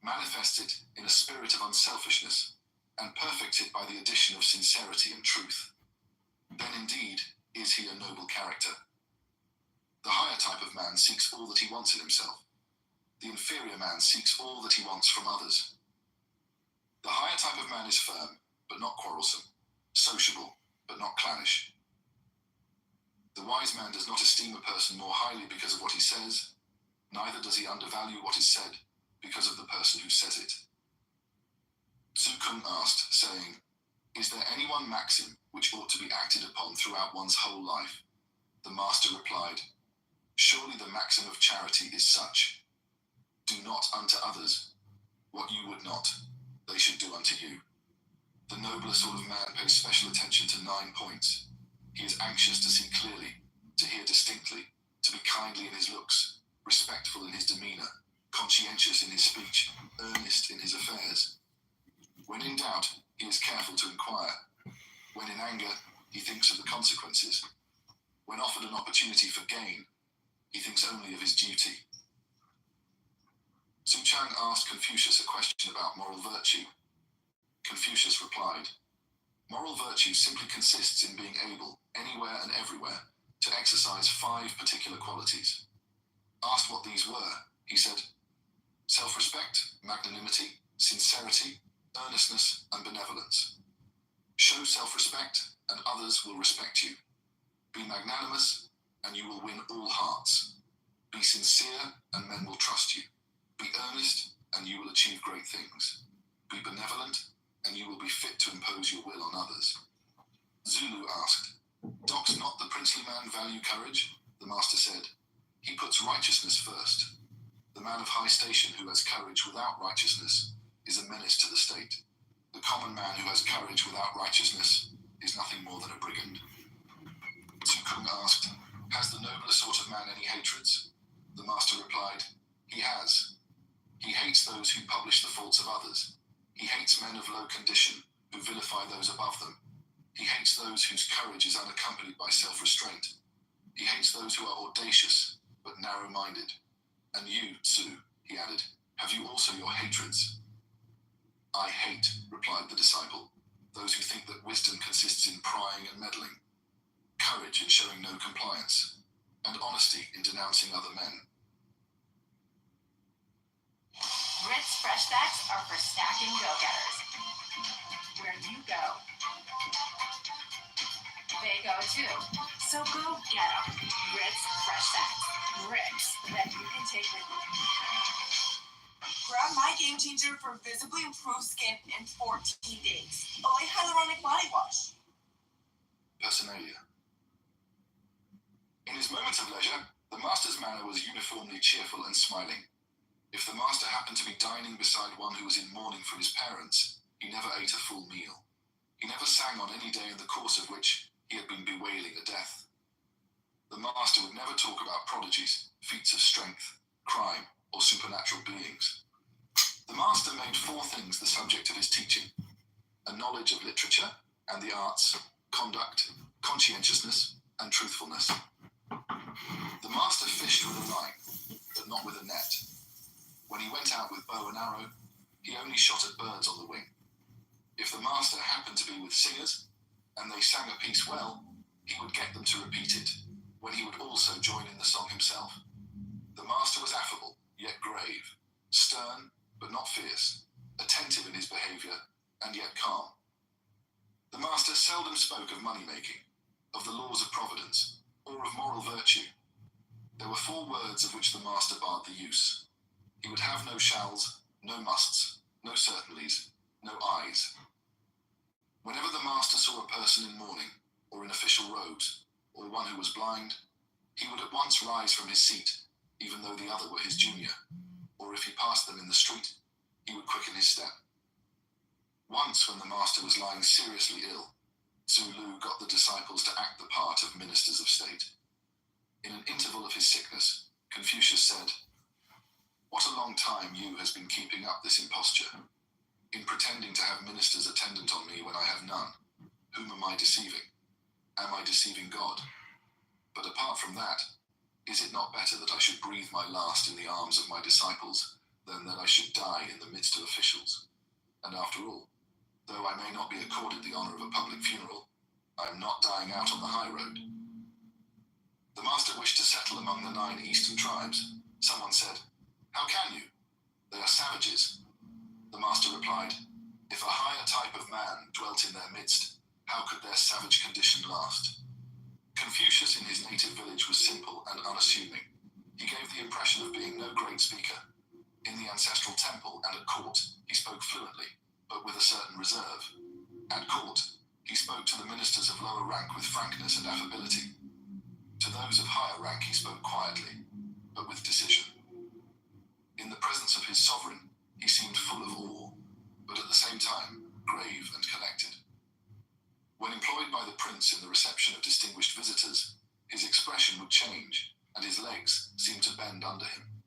manifests it in a spirit of unselfishness, and perfects it by the addition of sincerity and truth. Then indeed is he a noble character. The higher type of man seeks all that he wants in himself. The inferior man seeks all that he wants from others. The higher type of man is firm, but not quarrelsome, sociable, but not clannish. The wise man does not esteem a person more highly because of what he says, neither does he undervalue what is said because of the person who says it." Tsukun asked, saying, "Is there any one maxim which ought to be acted upon throughout one's whole life?" The master replied, "Surely the maxim of charity is such: do not unto others what you would not they should do unto you." The nobler sort of man pays special attention to 9 points. He is anxious to see clearly, to hear distinctly, to be kindly in his looks, respectful in his demeanor, conscientious in his speech, earnest in his affairs. When in doubt, he is careful to inquire. When in anger, he thinks of the consequences. When offered an opportunity for gain, he thinks only of his duty. Su Chang asked Confucius a question about moral virtue. Confucius replied, "Moral virtue simply consists in being able, anywhere and everywhere, to exercise 5 particular qualities." Asked what these were, he said, "Self-respect, magnanimity, sincerity, earnestness, and benevolence. Show self-respect, and others will respect you. Be magnanimous, and you will win all hearts. Be sincere, and men will trust you. Be earnest, and you will achieve great things. Be benevolent, and you will be fit to impose your will on others." Zulu asked, "Does not the princely man value courage?" The master said, "He puts righteousness first. The man of high station who has courage without righteousness is a menace to the state. The common man who has courage without righteousness is nothing more than a brigand." Tsukun asked, "Has the nobler sort of man any hatreds?" The master replied, "He has. He hates those who publish the faults of others. He hates men of low condition who vilify those above them. He hates those whose courage is unaccompanied by self-restraint. He hates those who are audacious but narrow-minded. And you, Tsu," he added, "have you also your hatreds?" "I hate," replied the disciple, "those who think that wisdom consists in prying and meddling, courage in showing no compliance, and honesty in denouncing other men." Ritz Fresh Stacks are for stacking go-getters. Where you go, they go too. So go get them. Ritz Fresh Stacks. Ritz that you can take with you. Grab my game changer for visibly improved skin in 14 days. Olay Hyaluronic Body Wash. Personalia. In his moments of leisure, the master's manner was uniformly cheerful and smiling. If the master happened to be dining beside one who was in mourning for his parents, he never ate a full meal. He never sang on any day in the course of which he had been bewailing a death. The master would never talk about prodigies, feats of strength, crime, or supernatural beings. The master made 4 things the subject of his teaching: a knowledge of literature and the arts, conduct, conscientiousness, and truthfulness. The master fished with a line, but not with a net. When he went out with bow and arrow, he only shot at birds on the wing. If the master happened to be with singers, and they sang a piece well, he would get them to repeat it, when he would also join in the song himself. The master was affable, yet grave, stern, but not fierce, attentive in his behavior, and yet calm. The master seldom spoke of money-making, of the laws of providence, or of moral virtue. There were 4 words of which the master barred the use. He would have no shalls, no musts, no certainties, no eyes. Whenever the master saw a person in mourning, or in official robes, or one who was blind, he would at once rise from his seat, even though the other were his junior, or if he passed them in the street, he would quicken his step. Once, when the master was lying seriously ill, Zulu got the disciples to act the part of ministers of state. In an interval of his sickness, Confucius said, "What a long time Yu has been keeping up this imposture, in pretending to have ministers attendant on me when I have none. Whom am I deceiving? Am I deceiving God? But apart from that, is it not better that I should breathe my last in the arms of my disciples than that I should die in the midst of officials? And after all, though I may not be accorded the honor of a public funeral, I am not dying out on the high road." The master wished to settle among the 9 eastern tribes. Someone said, "How can you? They are savages." The master replied, "If a higher type of man dwelt in their midst, how could their savage condition last?" Confucius in his native village was simple and unassuming. He gave the impression of being no great speaker. In the ancestral temple and at court, he spoke fluently, but with a certain reserve. At court, he spoke to the ministers of lower rank with frankness and affability. To those of higher rank he spoke quietly, but with decision. In the presence of his sovereign, he seemed full of awe, but at the same time, grave and collected. When employed by the prince in the reception of distinguished visitors, his expression would change, and his legs seemed to bend under him.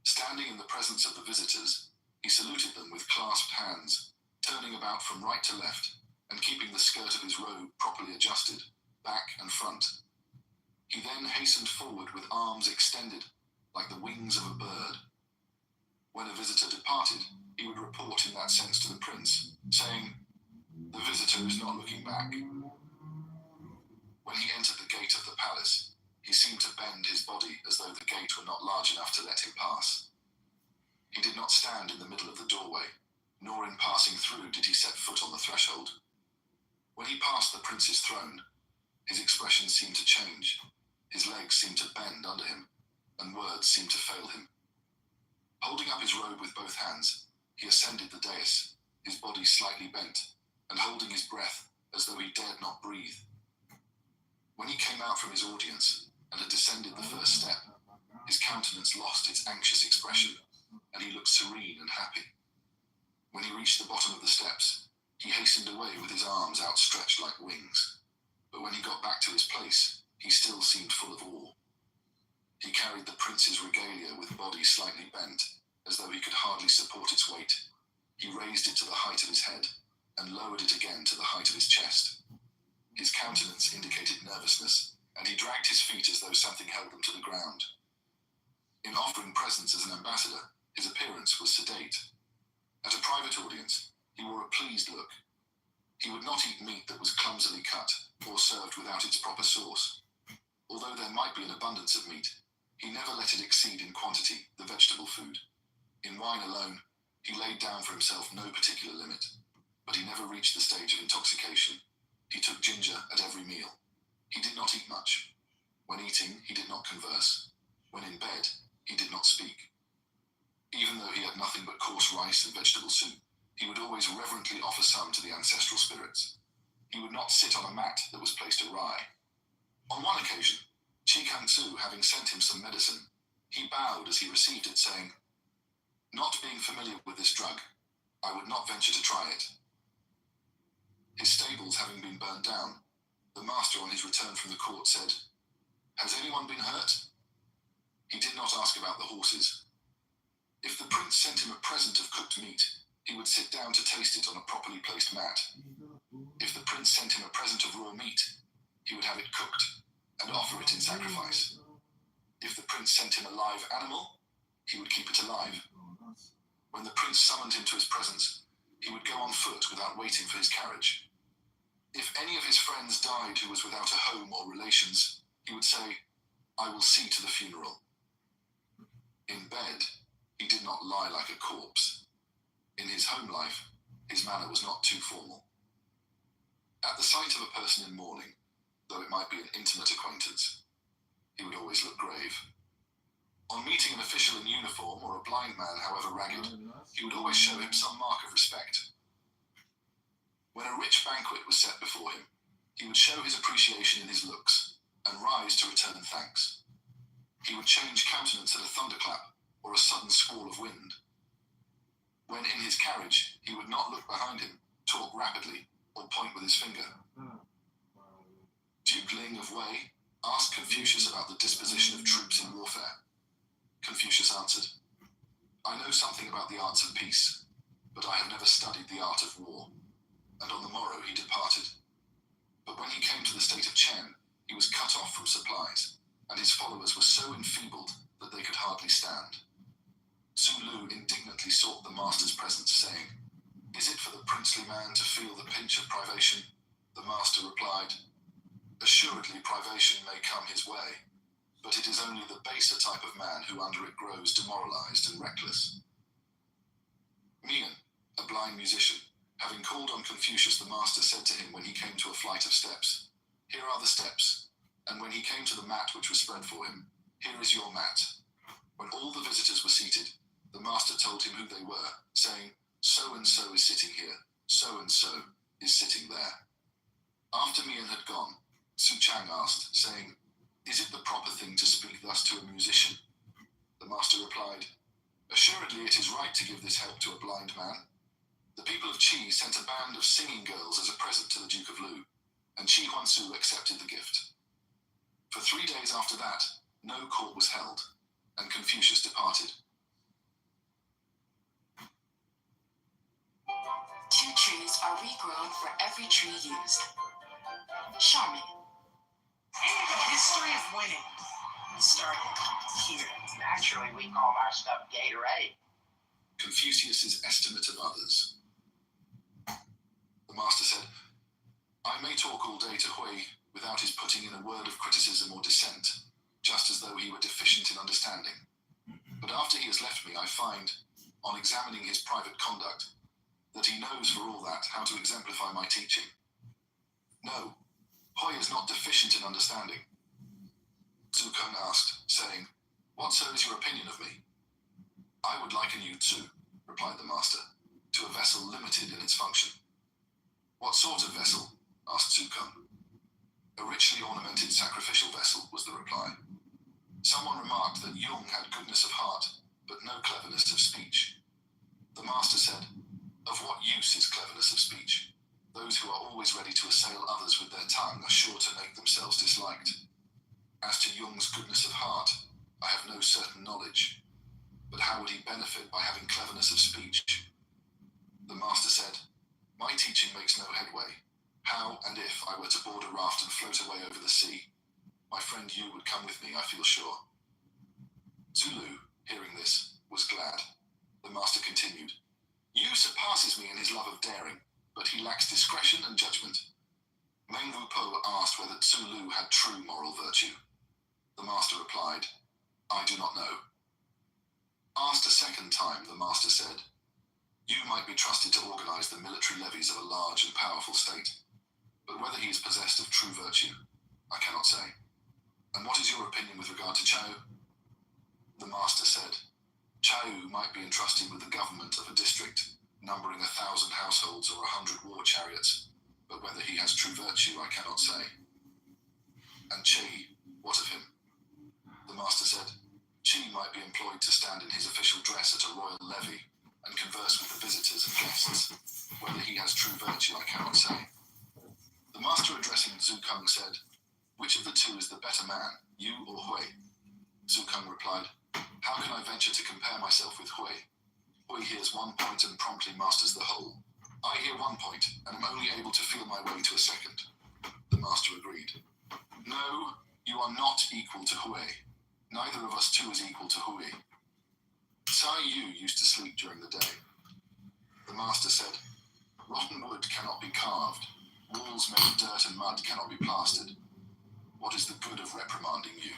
Standing in the presence of the visitors, he saluted them with clasped hands, turning about from right to left, and keeping the skirt of his robe properly adjusted, back and front. He then hastened forward with arms extended, like the wings of a bird. When a visitor departed, he would report in that sense to the prince, saying, "The visitor is not looking back." When he entered the gate of the palace, he seemed to bend his body as though the gate were not large enough to let him pass. He did not stand in the middle of the doorway, nor in passing through did he set foot on the threshold. When he passed the prince's throne, his expression seemed to change, his legs seemed to bend under him, and words seemed to fail him. Holding up his robe with both hands, he ascended the dais, his body slightly bent, and holding his breath as though he dared not breathe. When he came out from his audience and had descended the first step, his countenance lost its anxious expression, and he looked serene and happy. When he reached the bottom of the steps, he hastened away with his arms outstretched like wings. But when he got back to his place, he still seemed full of awe. He carried the prince's regalia with body slightly bent, as though he could hardly support its weight. He raised it to the height of his head, and lowered it again to the height of his chest. His countenance indicated nervousness, and he dragged his feet as though something held them to the ground. In offering presents as an ambassador, his appearance was sedate. At a private audience, he wore a pleased look. He would not eat meat that was clumsily cut, or served without its proper sauce. Although there might be an abundance of meat, he never let it exceed in quantity the vegetable food. In wine alone, he laid down for himself no particular limit, but he never reached the stage of intoxication. He took ginger at every meal. He did not eat much. When eating, he did not converse. When in bed, he did not speak. Even though he had nothing but coarse rice and vegetable soup, he would always reverently offer some to the ancestral spirits. He would not sit on a mat that was placed awry. On one occasion, Chi Kang Tzu having sent him some medicine, he bowed as he received it, saying, "Not being familiar with this drug, I would not venture to try it." His stables having been burned down, the master on his return from the court said, "Has anyone been hurt?" He did not ask about the horses. If the prince sent him a present of cooked meat, he would sit down to taste it on a properly placed mat. If the prince sent him a present of raw meat, he would have it cooked and offer it in sacrifice. If the prince sent him a live animal, he would keep it alive. When the prince summoned him to his presence, he would go on foot without waiting for his carriage. If any of his friends died who was without a home or relations, he would say, "I will see to the funeral." In bed, he did not lie like a corpse. In his home life, his manner was not too formal. At the sight of a person in mourning, though it might be an intimate acquaintance, he would always look grave. On meeting an official in uniform or a blind man, however ragged, he would always show him some mark of respect. When a rich banquet was set before him, he would show his appreciation in his looks and rise to return thanks. He would change countenance at a thunderclap or a sudden squall of wind. When in his carriage, he would not look behind him, talk rapidly, or point with his finger. Duke Ling of Wei asked Confucius about the disposition of troops in warfare. Confucius answered, "I know something about the arts of peace, but I have never studied the art of war." And on the morrow he departed. But when he came to the state of Chen, he was cut off from supplies, and his followers were so enfeebled that they could hardly stand. Zulu indignantly sought the master's presence, saying, "Is it for the princely man to feel the pinch of privation?" The master replied, "Assuredly privation may come his way, but it is only the baser type of man who under it grows demoralized and reckless." Mian, a blind musician, having called on Confucius, the master said to him when he came to a flight of steps, "Here are the steps," and when he came to the mat which was spread for him, "Here is your mat." When all the visitors were seated, the master told him who they were, saying, "So-and-so is sitting here, so-and-so is sitting there." After Mian had gone, Su Chang asked, saying, "Is it the proper thing to speak thus to a musician?" The master replied, "Assuredly it is right to give this help to a blind man." The people of Qi sent a band of singing girls as a present to the Duke of Lu, and Qi Huangsu accepted the gift. For 3 days after that, no court was held, and Confucius departed. 2 trees are regrown for every tree used. Charming. The history of winning started here. Naturally, we call our stuff Gatorade. Confucius's estimate of others. The master said, "I may talk all day to Hui without his putting in a word of criticism or dissent, just as though he were deficient in understanding. But after he has left me, I find, on examining his private conduct, that he knows for all that how to exemplify my teaching. No, Hui is not deficient in understanding." Zhu Keng asked, saying, "What, sir, is your opinion of me?" "I would liken you to," replied the master, "to a vessel limited in its function." "What sort of vessel?" asked Zhu Keng. "A richly ornamented sacrificial vessel," was the reply. Someone remarked that Jung had goodness of heart, but no cleverness of speech. The master said, "Of what use is cleverness of speech? Those who are always ready to assail others with their tongue are sure to make themselves disliked. As to Jung's goodness of heart, I have no certain knowledge. But how would he benefit by having cleverness of speech?" The master said, "My teaching makes no headway. How and if I were to board a raft and float away over the sea, my friend Yu would come with me, I feel sure." Zulu, hearing this, was glad. The master continued, "Yu surpasses me in his love of daring, but he lacks discretion and judgment." Meng Wupo asked whether Zulu had true moral virtue. The master replied, "I do not know." Asked a second time, the master said, "You might be trusted to organize the military levies of a large and powerful state, but whether he is possessed of true virtue, I cannot say. And what is your opinion with regard to Chao?" The master said, "Chao might be entrusted with the government of a district numbering 1,000 households or 100 war chariots, but whether he has true virtue, I cannot say." "And Chi, what of him?" The master said, "Chi might be employed to stand in his official dress at a royal levee and converse with the visitors and guests. Whether he has true virtue, I cannot say." The master, addressing Zhu Keng, said, "Which of the two is the better man, you or Hui?" Zhu Keng replied, "How can I venture to compare myself with Hui? Hui hears one point and promptly masters the whole. I hear one point, and am only able to feel my way to a second. The master agreed. No, you are not equal to Hui. Neither of us two is equal to Hui. Sai Yu used to sleep during the day. The master said, rotten wood cannot be carved. Walls made of dirt and mud cannot be plastered. What is the good of reprimanding you?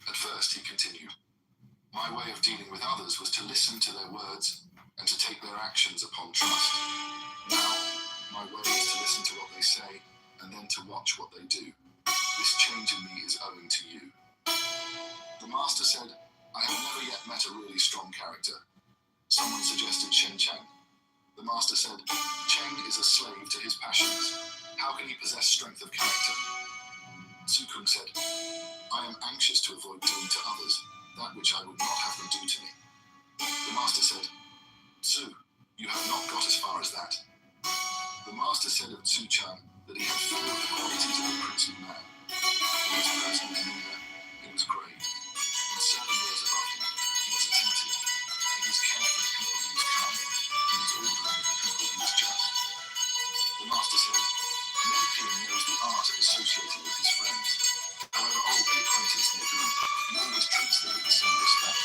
At first, he continued, my way of dealing with others was to listen to their words and to take their actions upon trust. Now, my way is to listen to what they say and then to watch what they do. This change in me is owing to you. The master said, I have never yet met a really strong character. Someone suggested Shen Cheng. The master said, Cheng is a slave to his passions. How can he possess strength of character? Sukung said, I am anxious to avoid doing to others that which I would not have them do to me. The master said, Su, you have not got as far as that. The master said of Tzu Chan that he had 4 of the qualities of a princely man. He was personal demeanor, he was grave. In serving those above him, he was attentive. In his care for the people, he was kind. In his ordering of the people, he was just. The master said, Yen knows the art of associating with his friends. However old the acquaintance may be, he always treats them with the same respect.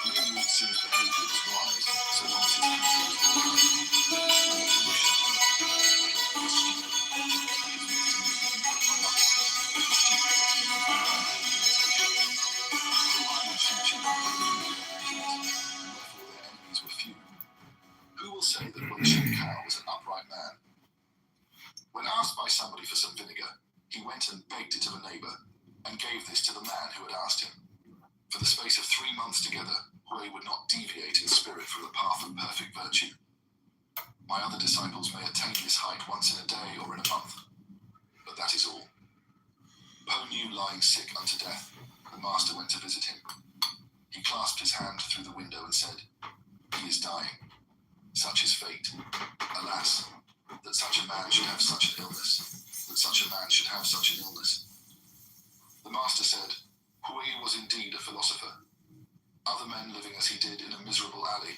Yen Wu Tzu's behavior was wise, so long as his people was Who will say that Wei Shen Kao was an upright man? When asked by somebody for some vinegar, he went and begged it of a neighbor, and gave this to the man who had asked him. For the space of 3 months together, Hui would not deviate in spirit from the path of perfect virtue. My other disciples may attain this height once in a day or in a month, but that is all. Po Nu lying sick unto death, the master went to visit him. He clasped his hand through the window and said, he is dying. Such is fate. Alas, that such a man should have such an illness. That such a man should have such an illness. The master said, Hui was indeed a philosopher. Other men living as he did in a miserable alley,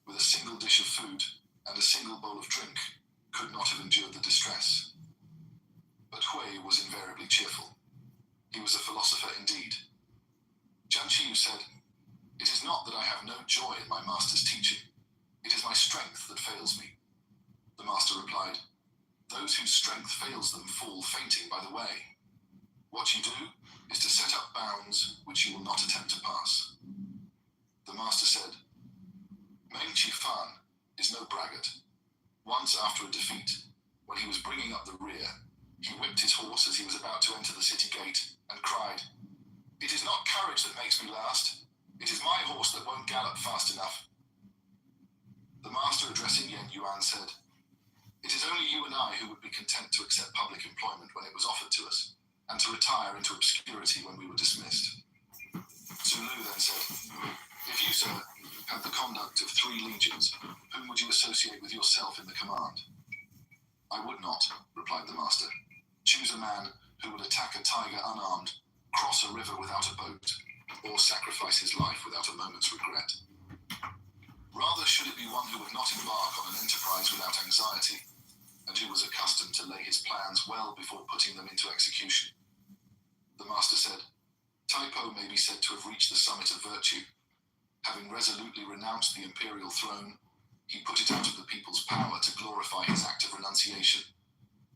with a single dish of food and a single bowl of drink, could not have endured the distress. But Hui was invariably cheerful. He was a philosopher indeed. Jian Qiu said, it is not that I have no joy in my master's teaching. It is my strength that fails me. The master replied, those whose strength fails them fall fainting by the way. What you do is to set up bounds which you will not attempt to pass. The master said, Meng Chi Fan is no braggart. Once after a defeat, when he was bringing up the rear, he whipped his horse as he was about to enter the city gate and cried, it is not courage that makes me last. It is my horse that won't gallop fast enough. The master, addressing Yen Yuan, said, it is only you and I who would be content to accept public employment when it was offered to us, and to retire into obscurity when we were dismissed. Zulu then said, if you, sir, had the conduct of 3 legions, whom would you associate with yourself in the command? I would not, replied the master. Choose a man who would attack a tiger unarmed, cross a river without a boat, or sacrifice his life without a moment's regret. Rather should it be one who would not embark on an enterprise without anxiety, and who was accustomed to lay his plans well before putting them into execution. The master said, Taipo may be said to have reached the summit of virtue. Having resolutely renounced the imperial throne, he put it out of the people's power to glorify his act of renunciation.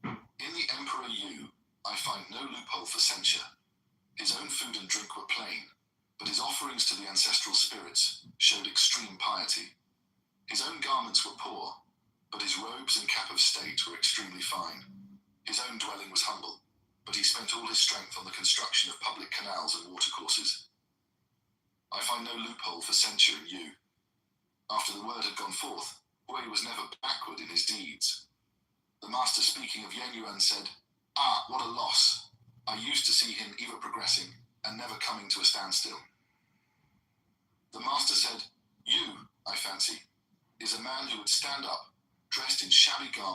In the Emperor Yu, I find no loophole for censure. His own food and drink were plain, but his offerings to the ancestral spirits showed extreme piety. His own garments were poor, but his robes and cap of state were extremely fine. His own dwelling was humble, but he spent all his strength on the construction of public canals and watercourses. I find no loophole for censure in you. After the word had gone forth, Hui was never backward in his deeds. The master, speaking of Yen Yuan, said, ah, what a loss! I used to see him ever progressing and never coming to a standstill. The master said, you, I fancy, is a man who would stand up, dressed in shabby garments,